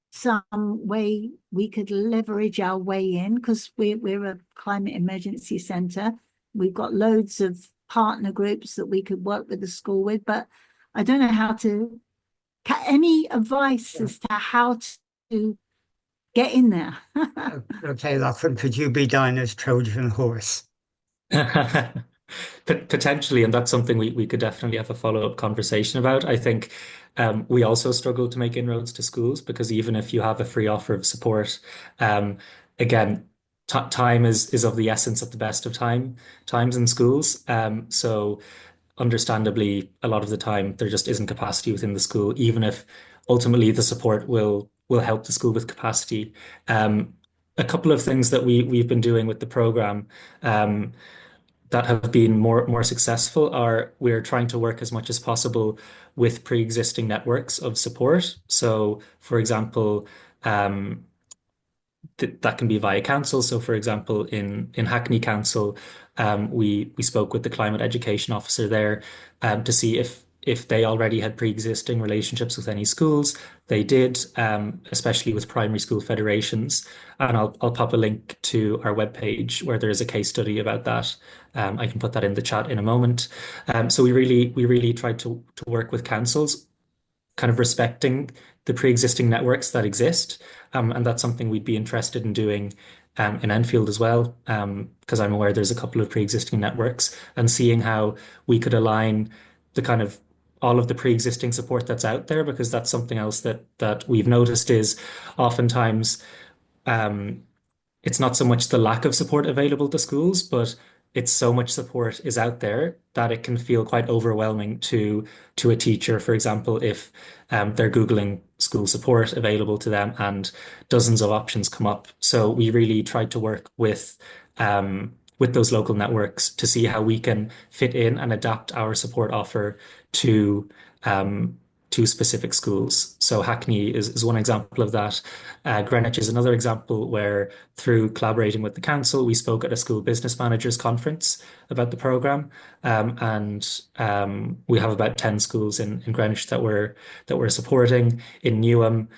some way we could leverage our way in, because we're a climate emergency centre. We've got loads of partner groups that we could work with the school with, but I don't know how to. Any advice as to how to get in there? Okay, Lachlan, could you be Dinah's Trojan horse? Potentially, and that's something we could definitely have a follow-up conversation about. I think we also struggle to make inroads to schools because even if you have a free offer of support, again, time is of the essence at the best of times in schools. So understandably, a lot of the time there just isn't capacity within the school, even if ultimately the support will help the school with capacity. A couple of things that we've been doing with the program that have been more successful are we're trying to work as much as possible with pre-existing networks of support. So, for example, that can be via council. So, for example, in Hackney Council, we spoke with the climate education officer there to see if they already had pre-existing relationships with any schools. They did, especially with primary school federations. And I'll pop a link to our webpage where there is a case study about that. I can put that in the chat in a moment. So we really tried to work with councils, kind of respecting the pre-existing networks that exist. And that's something we'd be interested in doing in Enfield as well, because I'm aware there's a couple of pre-existing networks, and seeing how we could align the kind of all of the pre-existing support that's out there, because that's something else that we've noticed is oftentimes it's not so much the lack of support available to schools, but it's so much support is out there that it can feel quite overwhelming to a teacher, for example, if they're Googling school support available to them and dozens of options come up. So we really tried to work with those local networks to see how we can fit in and adapt our support offer to specific schools. So Hackney is one example of that. Greenwich is another example where through collaborating with the council, we spoke at a school business managers conference about the programme. And we have about 10 schools in Greenwich that we're supporting. In Newham,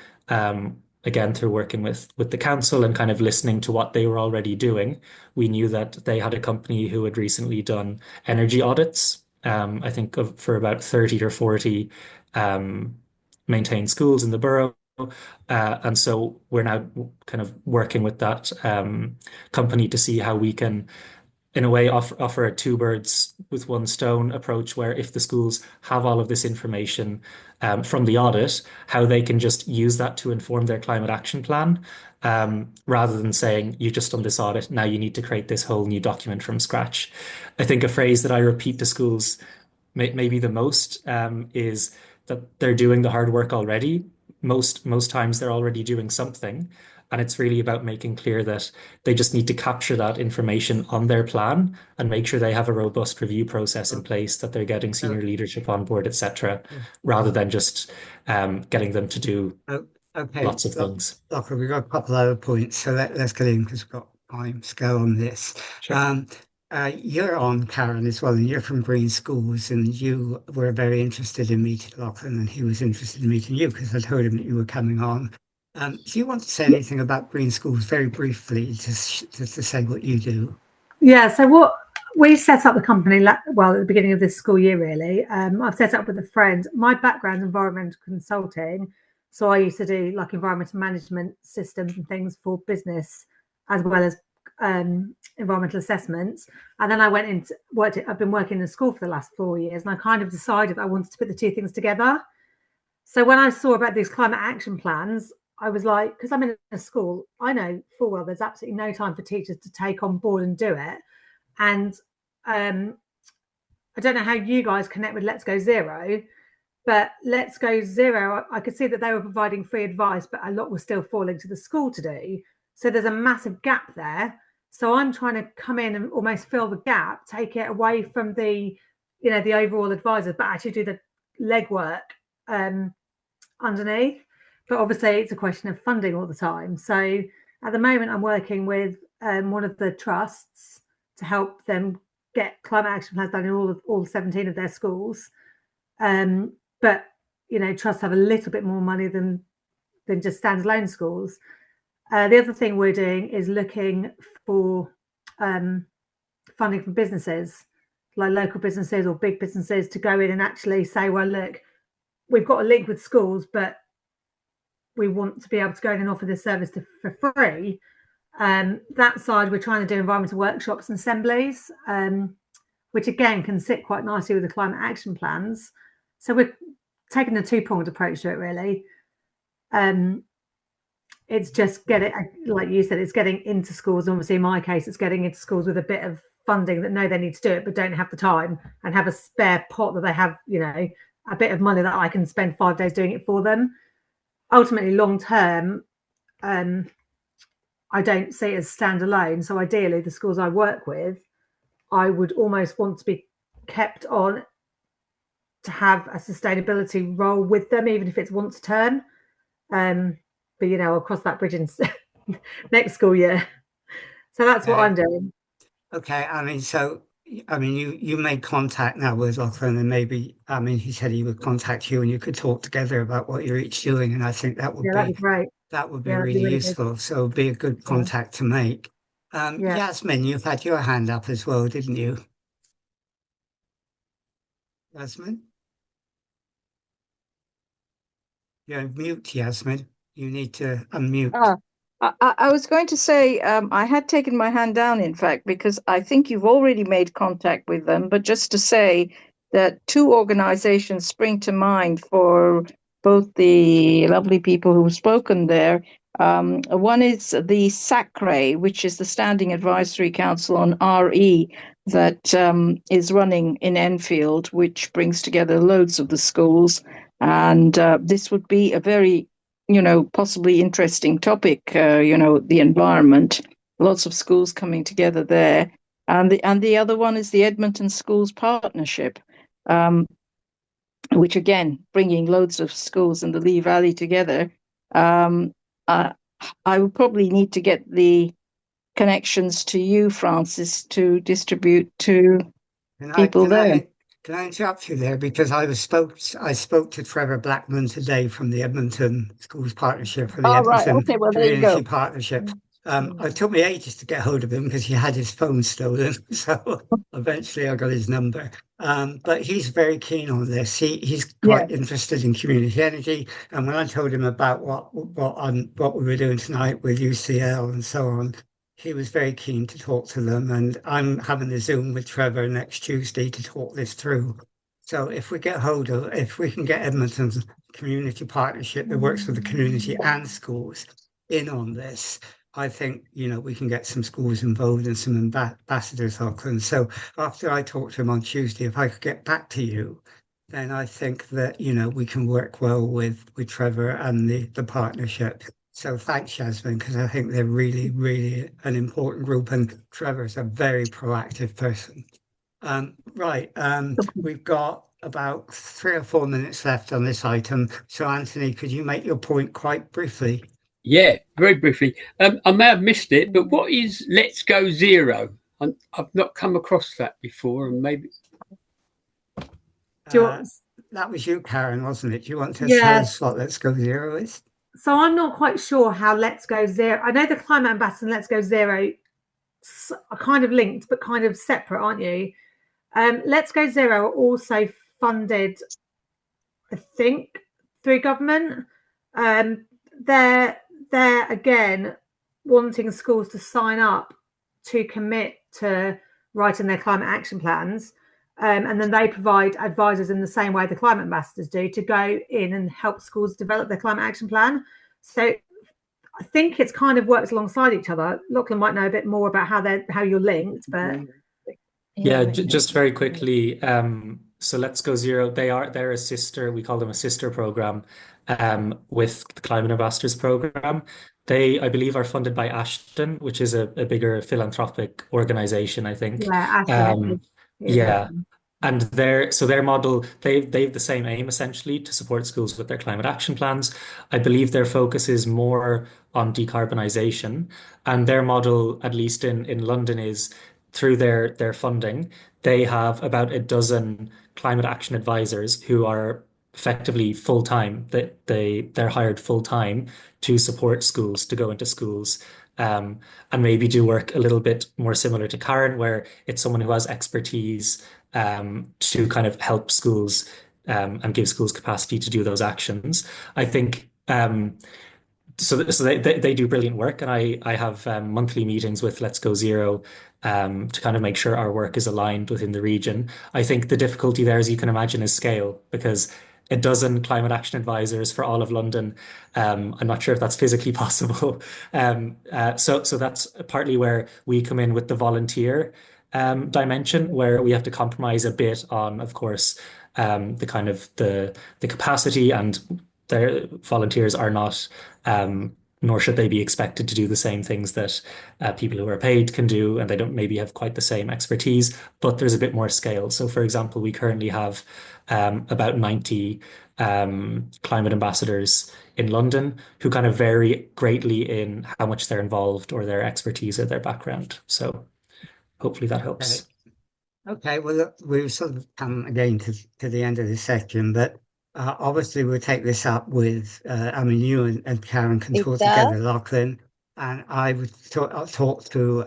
again, through working with the council and kind of listening to what they were already doing, we knew that they had a company who had recently done energy audits, I think for about 30 or 40 maintained schools in the borough. And so we're now kind of working with that company to see how we can, in a way, offer a two birds with one stone approach, where if the schools have all of this information from the audit, how they can just use that to inform their climate action plan, rather than saying, you just done this audit, now you need to create this whole new document from scratch. I think a phrase that I repeat to schools maybe the most is that they're doing the hard work already. Most times they're already doing something. And it's really about making clear that they just need to capture that information on their plan and make sure they have a robust review process in place, that they're getting senior leadership on board, etc., rather than just getting them to do lots of things. Look, we've got a couple other points, so let's get in because we've got time scale on this. Sure. You're on, Karen, as well, and you're from Green Schools, and you were very interested in meeting Lachlan, and he was interested in meeting you because I'd heard him that you were coming on. Do you want to say anything about Green Schools very briefly, just to say what you do? Yeah, so what we set up the company, well, at the beginning of this school year, really. I've set up with a friend. My background, environmental consulting. So I used to do like environmental management systems and things for business, as well as environmental assessments. And then I went into I've been working in the school for the last 4 years, and I kind of decided I wanted to put the two things together. So when I saw about these climate action plans, I was like, because I'm in a school, I know full well there's absolutely no time for teachers to take on board and do it. And I don't know how you guys connect with Let's Go Zero, but Let's Go Zero, I could see that they were providing free advice, but a lot was still falling to the school to do. So there's a massive gap there. So I'm trying to come in and almost fill the gap, take it away from the, the overall advisors, but actually do the legwork underneath. But obviously it's a question of funding all the time. So at the moment I'm working with one of the trusts to help them get climate action plans done in all 17 of their schools. But trusts have a little bit more money than just standalone schools. The other thing we're doing is looking for funding from businesses, like local businesses or big businesses, to go in and actually say, well, look, we've got a link with schools, but we want to be able to go in and offer this service for free. That side, we're trying to do environmental workshops and assemblies, which again can sit quite nicely with the climate action plans. So we're taking a two-pronged approach to it, really. It's just like you said, it's getting into schools. Obviously, in my case, it's getting into schools with a bit of funding that know they need to do it, but don't have the time and have a spare pot that they have, a bit of money that I can spend 5 days doing it for them. Ultimately, long term, I don't see it as standalone. So ideally, the schools I work with, I would almost want to be kept on to have a sustainability role with them, even if it's once a term. But I'll cross that bridge in next school year. So that's what I'm doing. Okay, you made contact now with Lachlan, and maybe he said he would contact you and you could talk together about what you're each doing, and I think that'd be great. That would be really useful. So it'd be a good contact to make. Yasmin, you've had your hand up as well, didn't you? Yasmin? You're on mute, Yasmin. You need to unmute. I was going to say, I had taken my hand down, in fact, because I think you've already made contact with them. But just to say that 2 organizations spring to mind for both the lovely people who've spoken there. One is the SACRE, which is the Standing Advisory Council on RE, that is running in Enfield, which brings together loads of the schools. And this would be a very possibly interesting topic, the environment, lots of schools coming together there. And the other one is the Edmonton Schools Partnership, which again, bringing loads of schools in the Lee Valley together. I would probably need to get the connections to you, Francis, to distribute to people there. Can I interrupt you there? Because I spoke to Trevor Blackman today from the Edmonton Schools Partnership, for the Edmonton Okay. Well, Community Partnership. It took me ages to get hold of him because he had his phone stolen. So eventually I got his number. But he's very keen on this. He's quite interested in community energy. And when I told him about what we were doing tonight with UCL and so on, he was very keen to talk to them, and I'm having a Zoom with Trevor next Tuesday to talk this through. So if we can get Edmonton's community partnership that works with the community and schools in on this, I think, we can get some schools involved and some ambassadors, Auckland. So after I talk to him on Tuesday, if I could get back to you, then I think that, we can work well with Trevor and the partnership. So thanks, Yasmin, because I think they're really, really an important group, and Trevor's a very proactive person. We've got about 3 or 4 minutes left on this item. So Anthony, could you make your point quite briefly? Yeah, very briefly. I may have missed it, but what is Let's Go Zero? I've not come across that before, and maybe... That was you, Karen, wasn't it? Do you want to tell us what Let's Go Zero is? So I'm not quite sure how Let's Go Zero. I know the climate ambassador and Let's Go Zero are kind of linked but kind of separate, aren't you? Let's Go Zero are also funded, I think, through government. They're again wanting schools to sign up to commit to writing their climate action plans. And then they provide advisors in the same way the climate ambassadors do to go in and help schools develop their climate action plan. So I think it's kind of works alongside each other. Lachlan might know a bit more about how you're linked, but yeah, just very quickly. So Let's Go Zero, they're a sister, we call them a sister program with the Climate Ambassadors program. They, I believe, are funded by Ashton, which is a bigger philanthropic organization, I think. yeah, Ashton, Yeah. And their model, they've the same aim essentially to support schools with their climate action plans. I believe their focus is more on decarbonisation, and their model, at least in London, is through their funding. They have about a dozen climate action advisors who are effectively full time. They're hired full time to support schools, to go into schools. And maybe do work a little bit more similar to Karen, where it's someone who has expertise to kind of help schools and give schools capacity to do those actions. I think so they do brilliant work, and I have monthly meetings with Let's Go Zero to kind of make sure our work is aligned within the region. I think the difficulty there, as you can imagine, is scale, because a dozen climate action advisors for all of London, I'm not sure if that's physically possible. So that's partly where we come in with the volunteer dimension, where we have to compromise a bit on, of course, the kind of the capacity, and their volunteers are not, nor should they be expected to do the same things that people who are paid can do, and they don't maybe have quite the same expertise, but there's a bit more scale. So, for example, we currently have about 90 climate ambassadors in London who kind of vary greatly in how much they're involved or their expertise or their background. So hopefully that helps. Okay, well, look, we've sort of come again to the end of this section, but obviously we'll take this up with, I mean, you and Karen can talk together, Lachlan, and I would talk to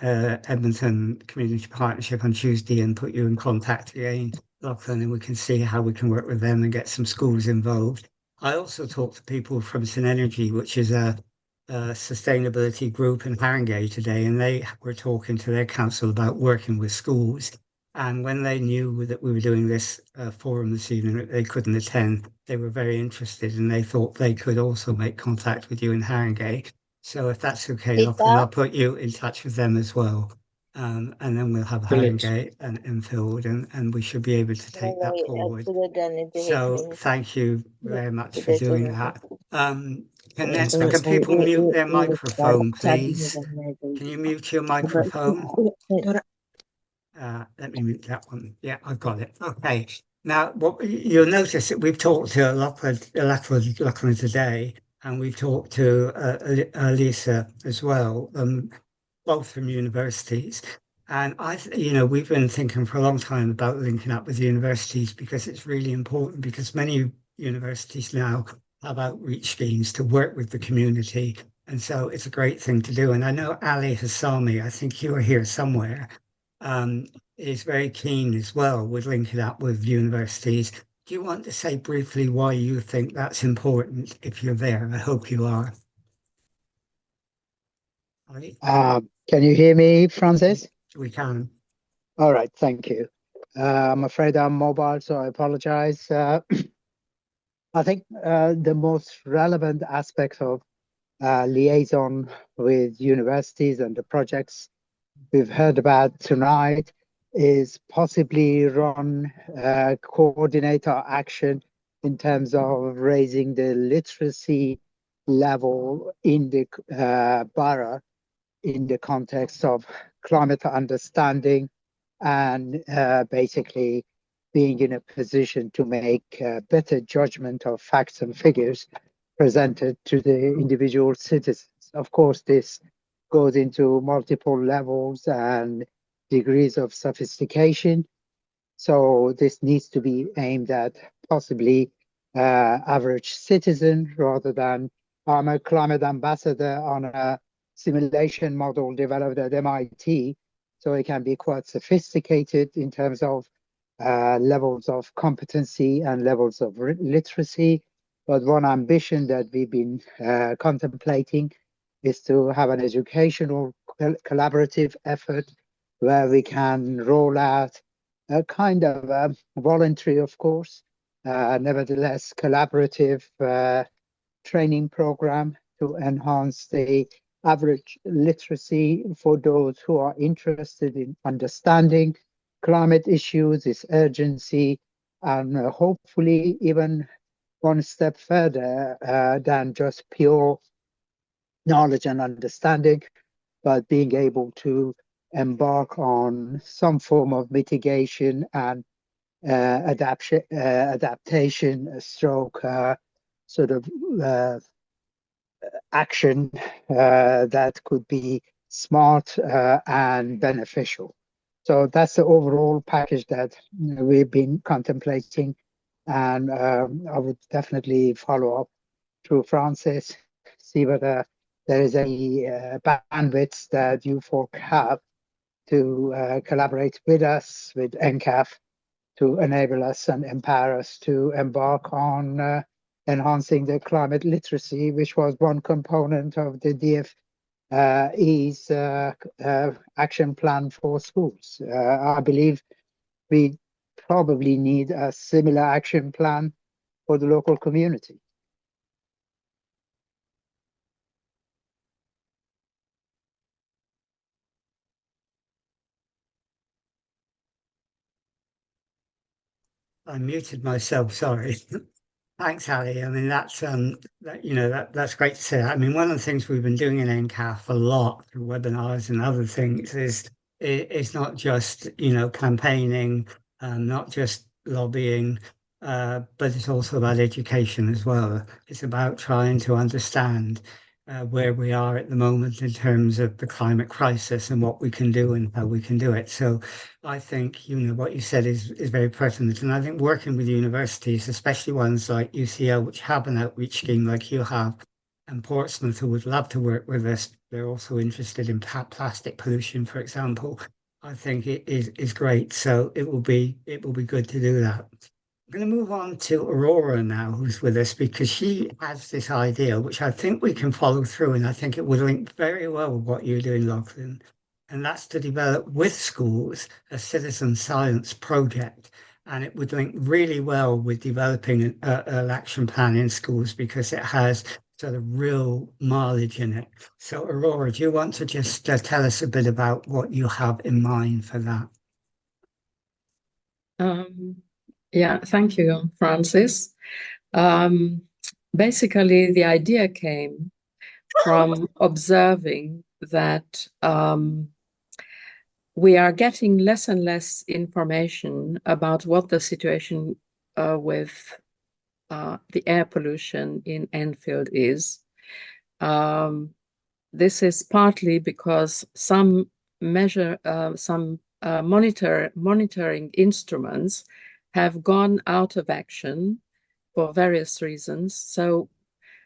Edmonton Community Partnership on Tuesday and put you in contact again, Lachlan, and we can see how we can work with them and get some schools involved. I also talked to people from Synergy, which is a sustainability group in Haringey today, and they were talking to their council about working with schools. And when they knew that we were doing this forum this evening, that they couldn't attend, they were very interested, and they thought they could also make contact with you in Haringey. So if that's okay, Lachlan, I'll put you in touch with them as well. And then we'll have Haringey and Enfield, and we should be able to take that forward. So thank you very much for doing that. Can people mute their microphone, please? Can you mute your microphone? Let me mute that one. Yeah, I've got it. Okay. Now, what you'll notice that we've talked to Lachlan today, and we've talked to Lisa as well, both from universities. And we've been thinking for a long time about linking up with universities, because it's really important, because many universities now have outreach schemes to work with the community. And so it's a great thing to do. And I know Ali Hassami, I think you are here somewhere, is very keen as well with linking up with universities. Do you want to say briefly why you think that's important if you're there? I hope you are. Can you hear me, Francis? We can. All right, thank you. I'm afraid I'm mobile, so I apologize. I think the most relevant aspects of liaison with universities and the projects we've heard about tonight is possibly run coordinator action in terms of raising the literacy level in the borough in the context of climate understanding, and basically being in a position to make better judgment of facts and figures presented to the individual citizens. Of course, this goes into multiple levels and degrees of sophistication. So this needs to be aimed at possibly average citizen, rather than I'm a climate ambassador on a simulation model developed at MIT, so it can be quite sophisticated in terms of levels of competency and levels of literacy. But one ambition that we've been contemplating is to have an educational collaborative effort where we can roll out a kind of voluntary, of course, nevertheless collaborative training program to enhance the average literacy for those who are interested in understanding climate issues, its urgency, and hopefully even one step further than just pure knowledge and understanding, but being able to embark on some form of mitigation and adaptation stroke sort of action that could be smart and beneficial. So that's the overall package that we've been contemplating, and I would definitely follow up through Francis, see whether there is any bandwidth that you folk have to collaborate with us, with EnCaf, to enable us and empower us to embark on enhancing the climate literacy, which was one component of the DFE's action plan for schools. I believe we probably need a similar action plan for the local community. I muted myself, sorry. Thanks, Ali. I mean, that's that's great to say. I mean, one of the things we've been doing in EnCaf a lot through webinars and other things is it's not just campaigning, not just lobbying, but it's also about education as well. It's about trying to understand where we are at the moment in terms of the climate crisis and what we can do and how we can do it. So I think, what you said is very pertinent. And I think working with universities, especially ones like UCL, which have an outreach scheme like you have, and Portsmouth, who would love to work with us, they're also interested in plastic pollution, for example. I think it is great. So it will be good to do that. I'm going to move on to Aurora now, who's with us, because she has this idea, which I think we can follow through, and I think it would link very well with what you're doing, Lachlan. And that's to develop with schools a citizen science project. And it would link really well with developing an action plan in schools because it has sort of real mileage in it. So, Aurora, do you want to just tell us a bit about what you have in mind for that? Yeah, thank you, Francis. Basically, the idea came from observing that we are getting less and less information about what the situation with the air pollution in Enfield is. This is partly because some monitoring instruments have gone out of action for various reasons. So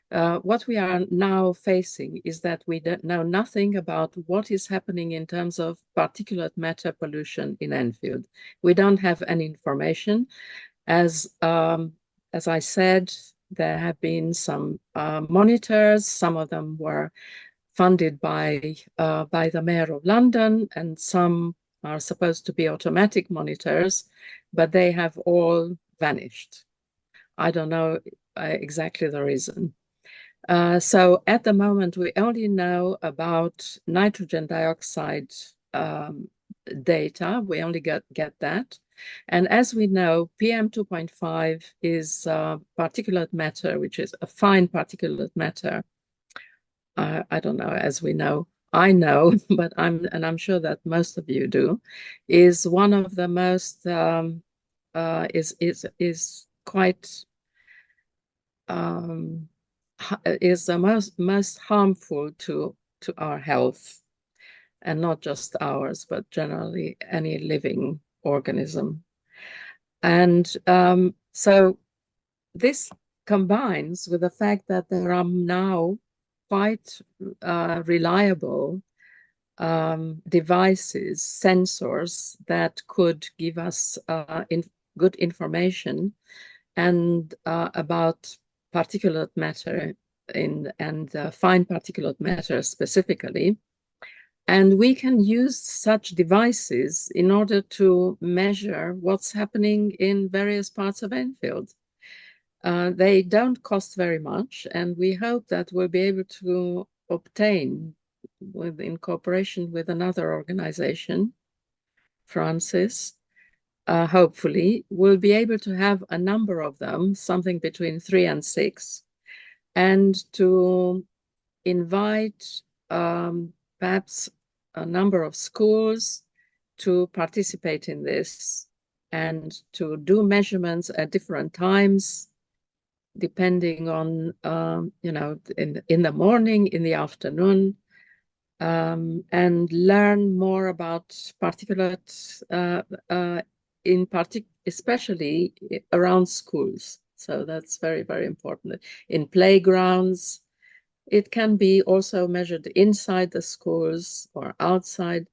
what we are now facing is that we don't know nothing about what is happening in terms of particulate matter pollution in Enfield. We don't have any information. As I said, there have been some monitors. Some of them were funded by the Mayor of London, and some are supposed to be automatic monitors, but they have all vanished. I don't know exactly the reason. So at the moment, we only know about nitrogen dioxide data. We only get that. And as we know, PM 2.5 is particulate matter, which is a fine particulate matter. I don't know, as we know. I know, but I'm sure that most of you do, is one of the most is quite is the most harmful to our health, and not just ours, but generally any living organism. And so this combines with the fact that there are now quite reliable devices, sensors that could give us good information and about particulate matter and fine particulate matter specifically. And we can use such devices in order to measure what's happening in various parts of Enfield. They don't cost very much, and we hope that we'll be able to obtain, in cooperation with another organization, Francis, hopefully, we'll be able to have a number of them, something between 3 and 6, and to invite perhaps a number of schools to participate in this and to do measurements at different times, depending on, in the morning, in the afternoon, and learn more about particulate, especially around schools. So that's very, very important. In playgrounds, it can be also measured inside the schools or outside,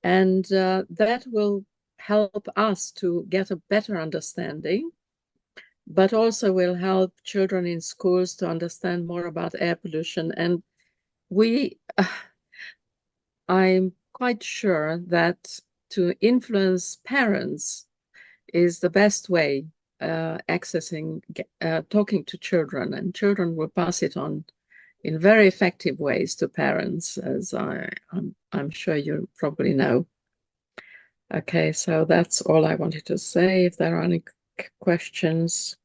and that will help us to get a better understanding, but also will help children in schools to understand more about air pollution. And I'm quite sure that to influence parents is the best way, talking to children, and children will pass it on in very effective ways to parents, as I'm sure you probably know. Okay, so that's all I wanted to say. If there are any questions.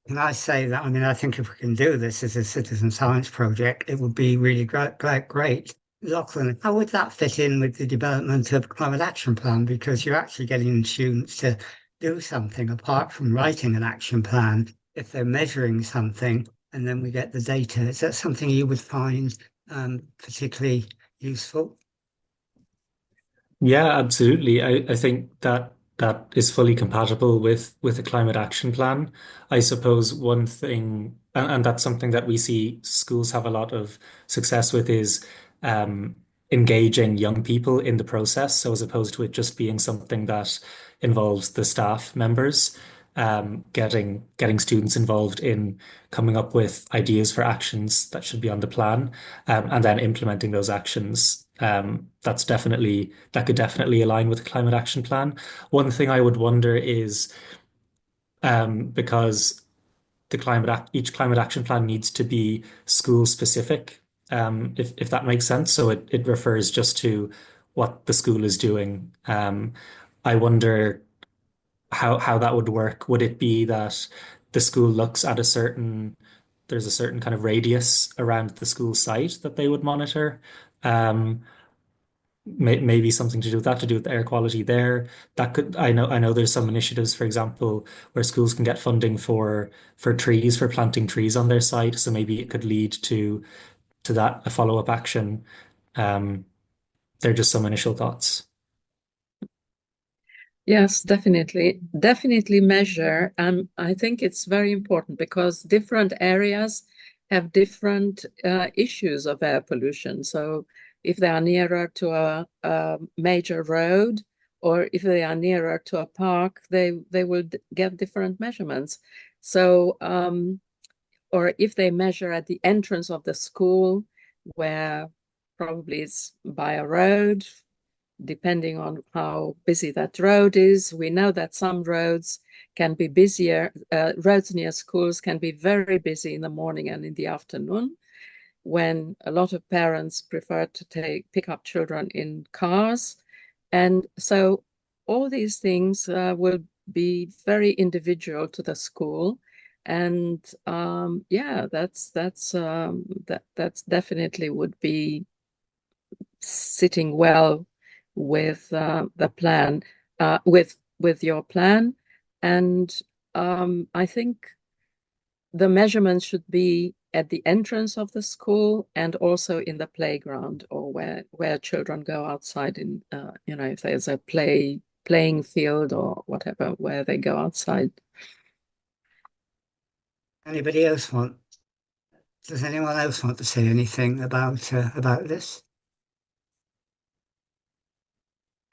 Can I say that? I mean, I think if we can do this as a citizen science project, it would be really great. Lachlan, how would that fit in with the development of climate action plan? Because you're actually getting students to do something apart from writing an action plan. If they're measuring something and then we get the data, is that something you would find particularly useful? Yeah, absolutely. I think that is fully compatible with a climate action plan. I suppose one thing, and that's something that we see schools have a lot of success with, is engaging young people in the process. So as opposed to it just being something that involves the staff members, getting students involved in coming up with ideas for actions that should be on the plan, and then implementing those actions. That could definitely align with the climate action plan. One thing I would wonder is, because each climate action plan needs to be school specific, if that makes sense. So it refers just to what the school is doing. I wonder how that would work. Would it be that the school looks at there's a certain kind of radius around the school site that they would monitor? Maybe something to do with that, to do with the air quality there. I know there's some initiatives, for example, where schools can get funding for planting trees on their site. So maybe it could lead to that, a follow-up action. They're just some initial thoughts. Yes, definitely. Definitely measure. I think it's very important because different areas have different issues of air pollution. So if they are nearer to a major road, or if they are nearer to a park, they will get different measurements. So, or if they measure at the entrance of the school, where probably it's by a road, depending on how busy that road is. We know that some roads can be busier. Roads near schools can be very busy in the morning and in the afternoon, when a lot of parents prefer to pick up children in cars. And so all these things will be very individual to the school. And yeah, that's definitely would be sitting well with the plan, with your plan. And I think the measurements should be at the entrance of the school and also in the playground, or where children go outside in, if there's a playing field or whatever, where they go outside. Anybody else want Does anyone else want to say anything about this?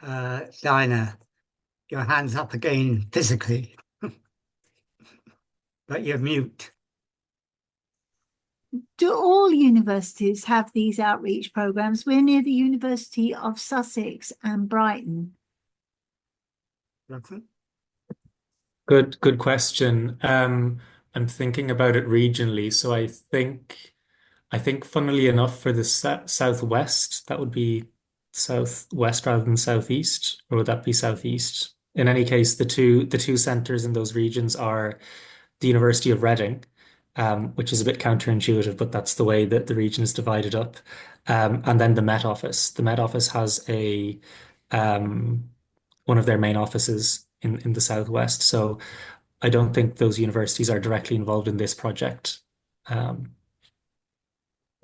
Dinah, your hand's up again physically, but you're mute. Do all universities have these outreach programs? We're near the University of Sussex and Brighton. Good question. I'm thinking about it regionally. So I think funnily enough for the southwest, that would be southwest rather than southeast, or would that be southeast? In any case, the two centers in those regions are the University of Reading, which is a bit counterintuitive, but that's the way that the region is divided up. And then the Met Office. The Met Office has one of their main offices in the southwest. So I don't think those universities are directly involved in this project.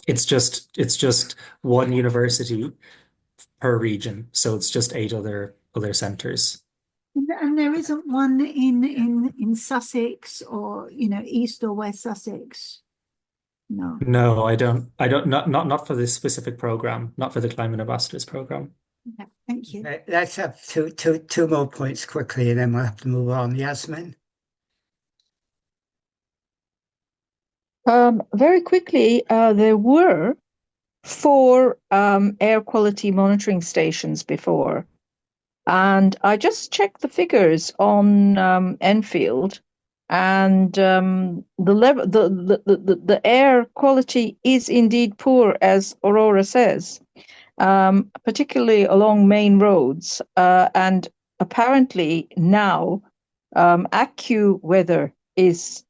It's just one university per region, so it's just 8 other centers. And there isn't one in Sussex, or East or West Sussex. No. No, I don't. Not for this specific program, not for the Climate Ambassadors program. Okay, thank you. Let's have two more points quickly, and then we'll have to move on. Yasmin. Very quickly, there were 4 air quality monitoring stations before, and I just checked the figures on Enfield, and the level, the air quality is indeed poor, as Aurora says, particularly along main roads, and apparently now AccuWeather is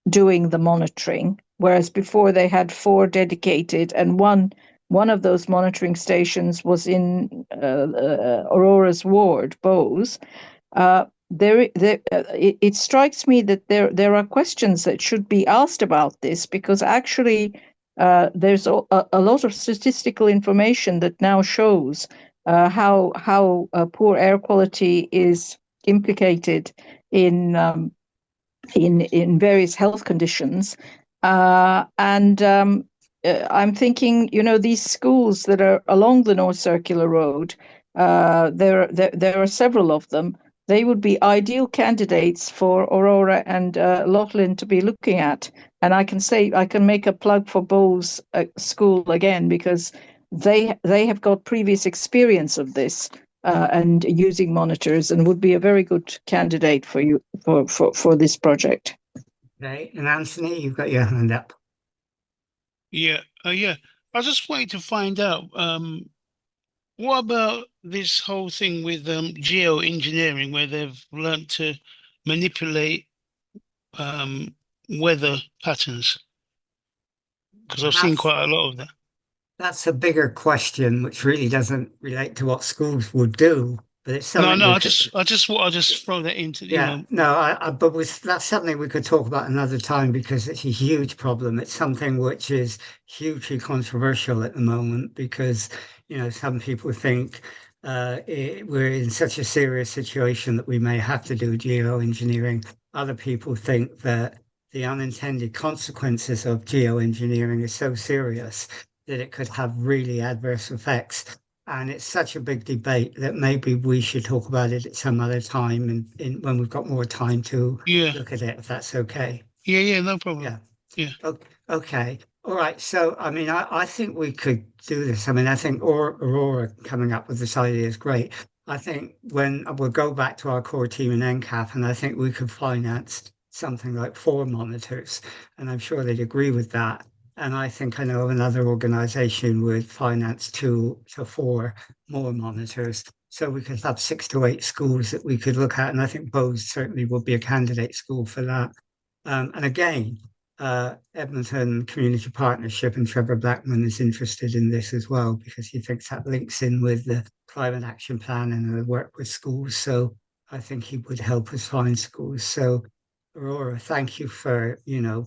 doing the monitoring, whereas before they had 4 dedicated, and one of those monitoring stations was in Aurora's ward, Bowes. It strikes me that there are questions that should be asked about this, because actually there's a lot of statistical information that now shows how poor air quality is implicated in various health conditions. I'm thinking, these schools that are along the North Circular Road, there are several of them. They would be ideal candidates for Aurora and Lachlan to be looking at. And I can make a plug for Bowes School again, because they have got previous experience of this. And using monitors, and would be a very good candidate for you for this project. Okay, and Anthony, you've got your hand up. Yeah. I was just waiting to find out, what about this whole thing with geoengineering, where they've learned to manipulate weather patterns? Because I've seen quite a lot of that. That's a bigger question, which really doesn't relate to what schools would do, but it's something. No. I just throw that into. Yeah, but that's something we could talk about another time, because it's a huge problem. It's something which is hugely controversial at the moment, because some people think we're in such a serious situation that we may have to do geoengineering. Other people think that the unintended consequences of geoengineering is so serious that it could have really adverse effects. And it's such a big debate that maybe we should talk about it at some other time, and when we've got more time to look at it, if that's okay. Yeah, no problem. Yeah. Okay. All right. So, I think we could do this. I think Aurora coming up with this idea is great. I think when we'll go back to our core team in EnCaf, and I think we could finance something like 4 monitors, and I'm sure they'd agree with that. And I think I know of another organization would finance 2 to 4 more monitors. So we could have 6 to 8 schools that we could look at. And I think Bowes certainly would be a candidate school for that. And again, Edmonton Community Partnership and Trevor Blackman is interested in this as well, because he thinks that links in with the Climate Action Plan and the work with schools. So I think he would help us find schools. So Aurora, thank you for,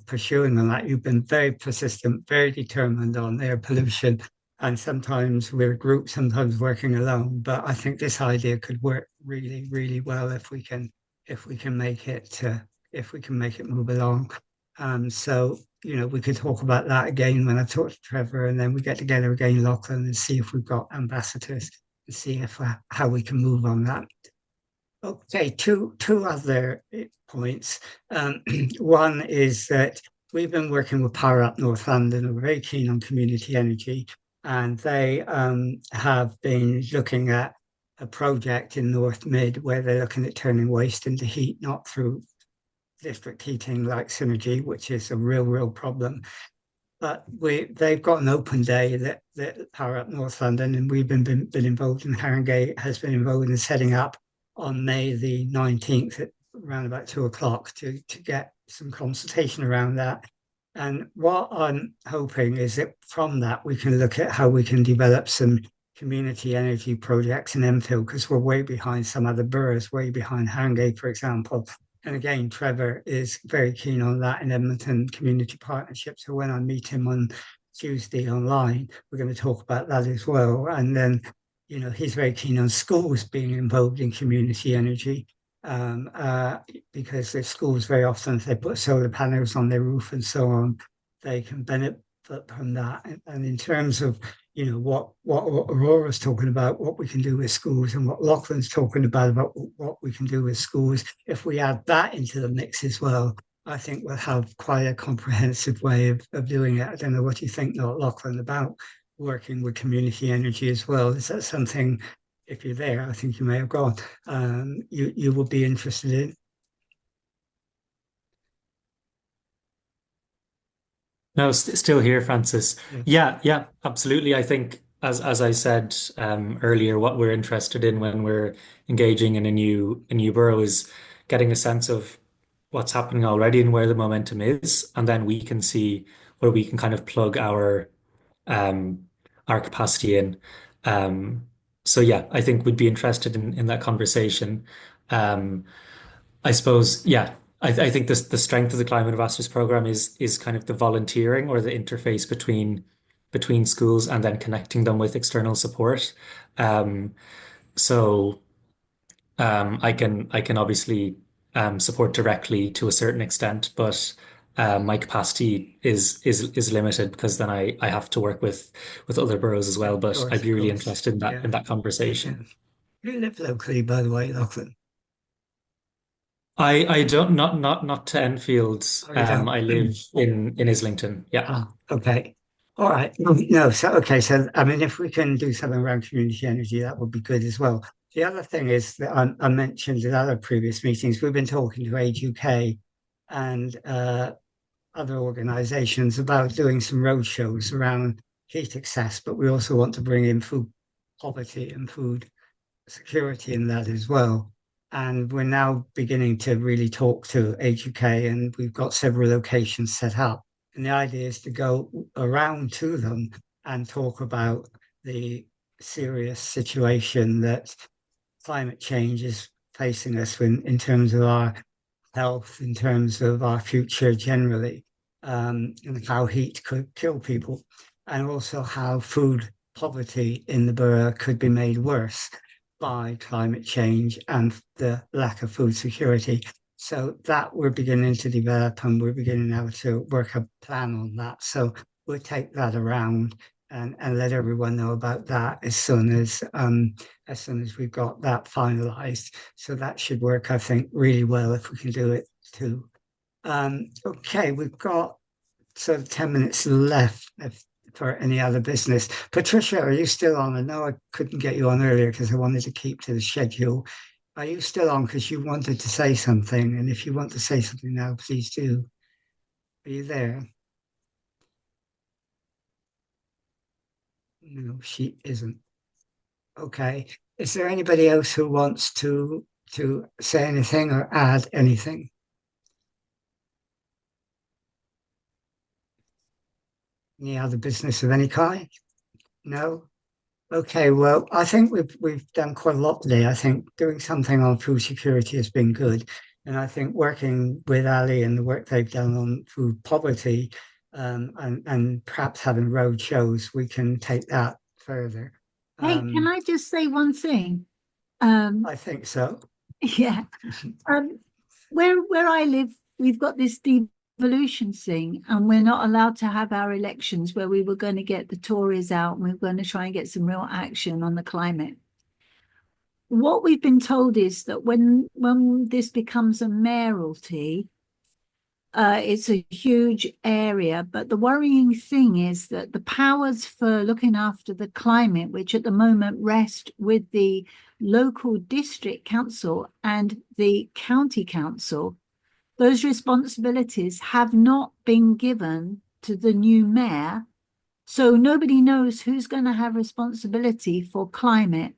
pursuing on that. You've been very persistent, very determined on air pollution. And sometimes we're a group, sometimes working alone. But I think this idea could work really, really well if we can make it move along. So, we could talk about that again when I talk to Trevor, and then we get together again, Lachlan, and see if we've got ambassadors and see if how we can move on that. Okay, two other points. One is that we've been working with Power Up North London, who are very keen on community energy, and they have been looking at a project in North Mid where they're looking at turning waste into heat, not through district heating like Synergy, which is a real problem. But they've got an open day that Power Up North London, and we've been involved in. Haringey has been involved in setting up on May the 19th at around about 2 o'clock to get some consultation around that. And what I'm hoping is that from that we can look at how we can develop some community energy projects in Enfield, because we're way behind some other boroughs, way behind Haringey, for example. And again, Trevor is very keen on that in Edmonton Community Partnership. So when I meet him on Tuesday online, we're going to talk about that as well. And then, he's very keen on schools being involved in community energy, because the schools very often, if they put solar panels on their roof and so on, they can benefit from that. And in terms of what Aurora's talking about, what we can do with schools, and what Lachlan's talking about what we can do with schools, if we add that into the mix as well, I think we'll have quite a comprehensive way of doing it. I don't know what you think, Lachlan, about working with community energy as well. Is that something, if you're there, I think you may have gone, you will be interested in? No, still here, Francis. Yeah, absolutely. I think, as I said earlier, what we're interested in when we're engaging in a new borough is getting a sense of what's happening already and where the momentum is, and then we can see where we can kind of plug our capacity in. So yeah, I think we'd be interested in that conversation. I suppose, yeah, I think the strength of the Climate Ambassadors program is kind of the volunteering, or the interface between schools, and then connecting them with external support. So I can obviously support directly to a certain extent, but my capacity is limited, because then I have to work with other boroughs as well. But I'd be really interested in that conversation. You live locally, by the way, Lachlan. I don't, not to Enfield. Oh, you don't? I live in Islington. Yeah. Oh, okay. All right. No, so okay. So I mean, if we can do something around community energy, that would be good as well. The other thing is that I mentioned in other previous meetings, we've been talking to Age UK and other organisations about doing some road shows around heat access, but we also want to bring in food poverty and food security in that as well. And we're now beginning to really talk to Age UK, and we've got several locations set up. And the idea is to go around to them and talk about the serious situation that climate change is facing us in terms of our health, in terms of our future generally, and how heat could kill people, and also how food poverty in the borough could be made worse by climate change and the lack of food security. So that we're beginning to develop, and we're beginning now to work a plan on that. So we'll take that around and let everyone know about that as soon as we've got that finalized. So that should work, I think, really well if we can do it too. Okay, we've got sort of 10 minutes left for any other business. Patricia, are you still on? I know I couldn't get you on earlier because I wanted to keep to the schedule. Are you still on because you wanted to say something? And if you want to say something now, please do. Are you there? No, she isn't. Okay. Is there anybody else who wants to say anything or add anything? Any other business of any kind? No? Okay, well, I think we've done quite a lot today. I think doing something on food security has been good. And I think working with Ali and the work they've done on food poverty, and perhaps having road shows, we can take that further. Hey, can I just say one thing? I think so. Yeah. Where I live, we've got this devolution thing, and we're not allowed to have our elections where we were going to get the Tories out and we were going to try and get some real action on the climate. What we've been told is that when this becomes a mayoralty, it's a huge area, but the worrying thing is that the powers for looking after the climate, which at the moment rest with the local district council and the county council, those responsibilities have not been given to the new mayor. So nobody knows who's going to have responsibility for climate.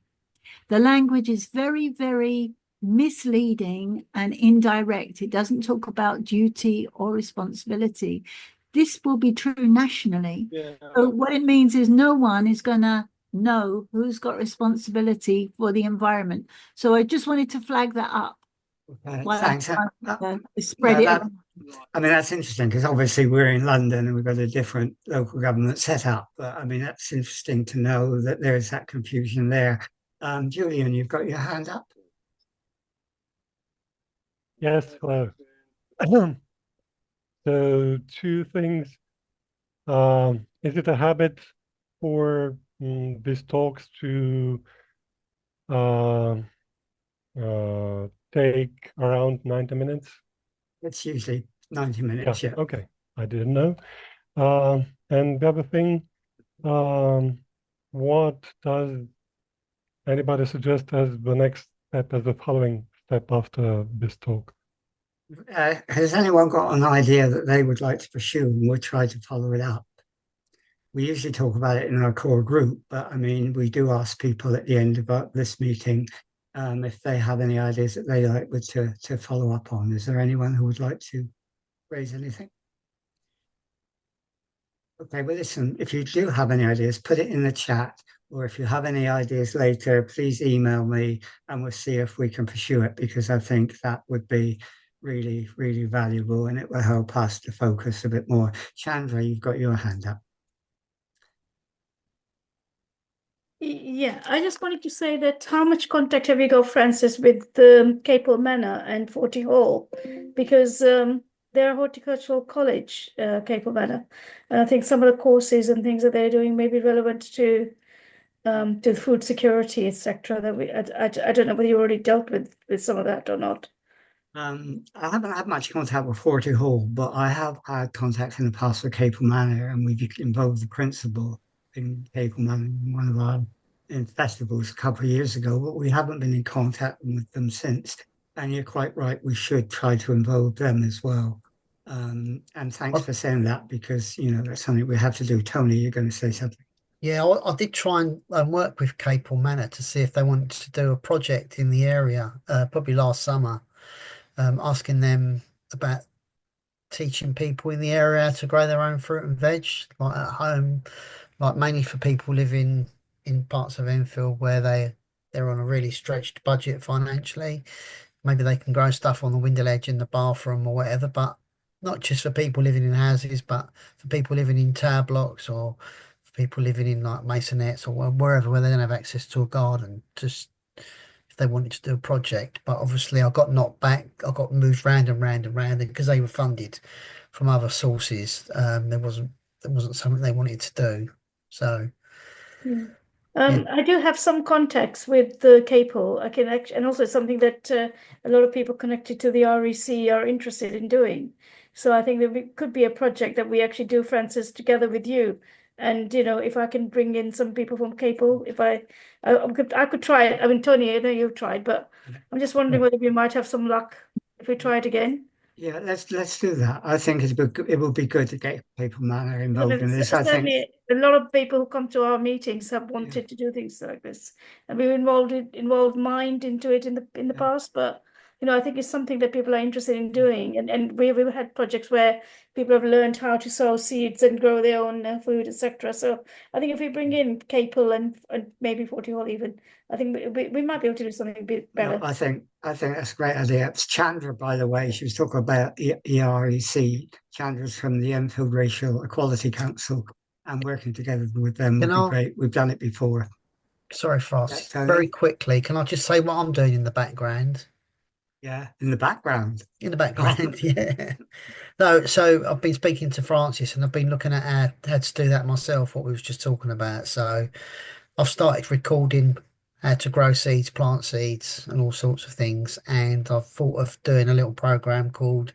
The language is very, very misleading and indirect. It doesn't talk about duty or responsibility. This will be true nationally. Yeah. So what it means is no one is going to know who's got responsibility for the environment. So I just wanted to flag that up. Thanks. Spread it. I mean, that's interesting because obviously we're in London and we've got a different local government set up. But I mean, that's interesting to know that there's that confusion there. Julian, you've got your hand up. Yes, hello. So two things. Is it a habit for these talks to take around 90 minutes? It's usually 90 minutes, yeah. Okay, I didn't know. And the other thing, what does anybody suggest as the next step, as the following step after this talk? Has anyone got an idea that they would like to pursue, and we'll try to follow it up? We usually talk about it in our core group, but I mean, we do ask people at the end of this meeting if they have any ideas that they like to follow up on. Is there anyone who would like to raise anything? Okay, well, listen, if you do have any ideas, put it in the chat, or if you have any ideas later, please email me and we'll see if we can pursue it, because I think that would be really, really valuable and it will help us to focus a bit more. Chandra, you've got your hand up. Yeah, I just wanted to say that how much contact have you got, Francis, with Capel Manor and Forty Hall? Because they're a horticultural college, Capel Manor, and I think some of the courses and things that they're doing may be relevant to food security, etc. That I don't know whether you already dealt with some of that or not. I haven't had much contact with Forty Hall, but I have had contact in the past with Capel Manor, and we've involved the principal in Capel Manor in one of our festivals a couple of years ago, but we haven't been in contact with them since. And you're quite right, we should try to involve them as well. And thanks for saying that, because you know that's something we have to do. Tony, you're going to say something. Yeah, I did try and work with Capel Manor to see if they wanted to do a project in the area, probably last summer, asking them about teaching people in the area how to grow their own fruit and veg, like at home, like mainly for people living in parts of Enfield where they're on a really stretched budget financially. Maybe they can grow stuff on the window ledge in the bathroom or whatever, but not just for people living in houses, but for people living in tower blocks or for people living in like masonettes or wherever where they don't have access to a garden. Just if they wanted to do a project, but obviously I got knocked back. I got moved round and round and round, and because they were funded from other sources, there wasn't something they wanted to do. So. Yeah. Yeah. I do have some contacts with the Capel. I can actually, and also something that a lot of people connected to the REC are interested in doing. So I think that could be a project that we actually do, Francis, together with you. And you know, if I can bring in some people from Capel, if I could try it. I mean, Tony, I know you've tried, but I'm just wondering whether we might have some luck if we try it again. Yeah, let's do that. I think it will be good to get Capel Manor involved in this. I think Certainly, a lot of people who come to our meetings have wanted to do things like this, and we've involved Mind into it in the past. But you know, I think it's something that people are interested in doing, and we've had projects where people have learned how to sow seeds and grow their own food, etc. So I think if we bring in Capel and maybe Forty Hall even, I think we might be able to do something a bit better. No, I think that's a great idea. It's Chandra, by the way. She was talking about EREC. Chandra's from the Enfield Racial Equality Council, and working together with them would be great. We've done it before. Sorry, Frost. Very quickly, can I just say what I'm doing in the background? Yeah, in the background. In the background, yeah. No, so I've been speaking to Francis and I've been looking at how to do that myself, what we was just talking about. So I've started recording how to grow seeds, plant seeds, and all sorts of things. And I've thought of doing a little program called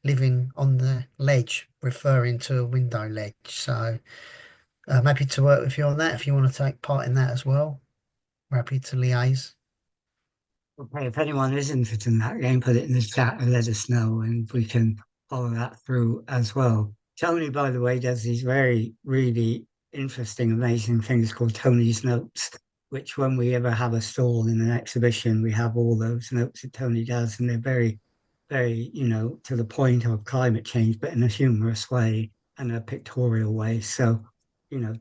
Living on the Ledge, referring to a window ledge. So I'm happy to work with you on that if you want to take part in that as well. We're happy to liaise. Okay, if anyone is interested in that game, put it in the chat and let us know, and we can follow that through as well. Tony, by the way, does these really interesting, amazing things called Tony's Notes, which when we ever have a stall in an exhibition, we have all those notes that Tony does, and they're very, very, to the point of climate change, but in a humorous way and a pictorial way. So,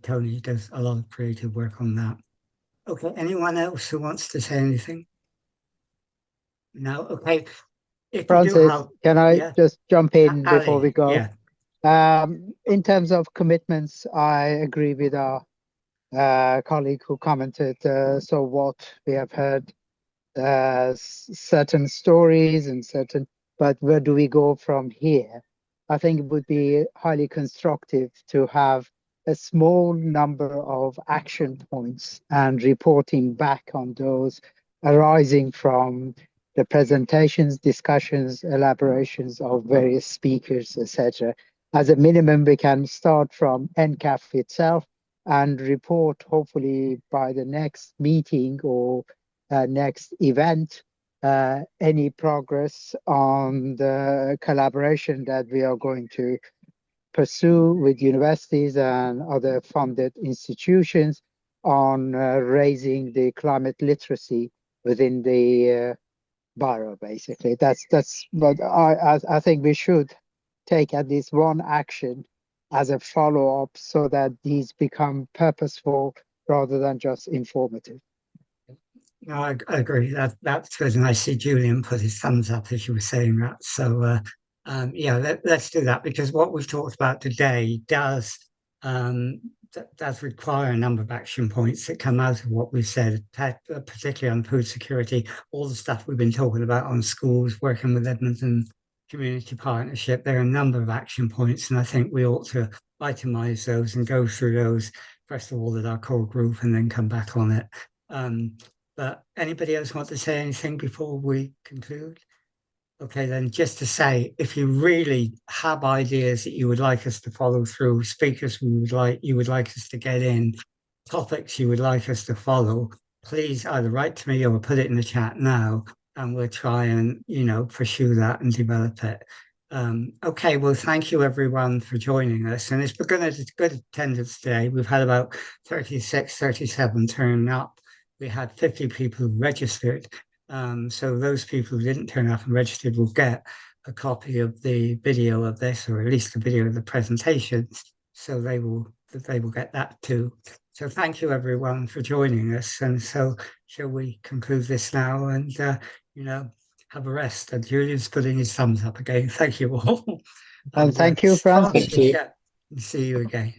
Tony does a lot of creative work on that. Okay, anyone else who wants to say anything? No, okay. If you do Francis, have, can I yeah, just jump in before Ali, we go? yeah, In terms of commitments, I agree with our colleague who commented. So what we have heard, certain stories and but where do we go from here? I think it would be highly constructive to have a small number of action points and reporting back on those arising from the presentations, discussions, elaborations of various speakers, etc. As a minimum, we can start from EnCaf itself and report hopefully by the next meeting or next event any progress on the collaboration that we are going to pursue with universities and other funded institutions on raising the climate literacy within the borough. Basically, that's what I think we should take at least one action as a follow-up so that these become purposeful rather than just informative. no, I agree. That's good, and I see Julian put his thumbs up as you were saying that. So, yeah, let's do that because what we've talked about today does require a number of action points that come out of what we've said, particularly on food security, all the stuff we've been talking about on schools, working with Edmonton Community Partnership. There are a number of action points, and I think we ought to itemize those and go through those, first of all, at our core group and then come back on it. But anybody else want to say anything before we conclude? Okay, then just to say, if you really have ideas that you would like us to follow through, speakers you would like us to get in, topics you would like us to follow, please either write to me or put it in the chat now, and we'll try and pursue that and develop it. Okay, well, thank you everyone for joining us, and it's been good attendance today. We've had about 36, 37 turning up. We had 50 people registered. So those people who didn't turn up and registered will get a copy of the video of this, or at least the video of the presentations. So they will get that too. So thank you everyone for joining us. And so shall we conclude this now and have a rest? And Julian's putting his thumbs up again. Thank you all. And thank you, Francis. Yeah, see you again.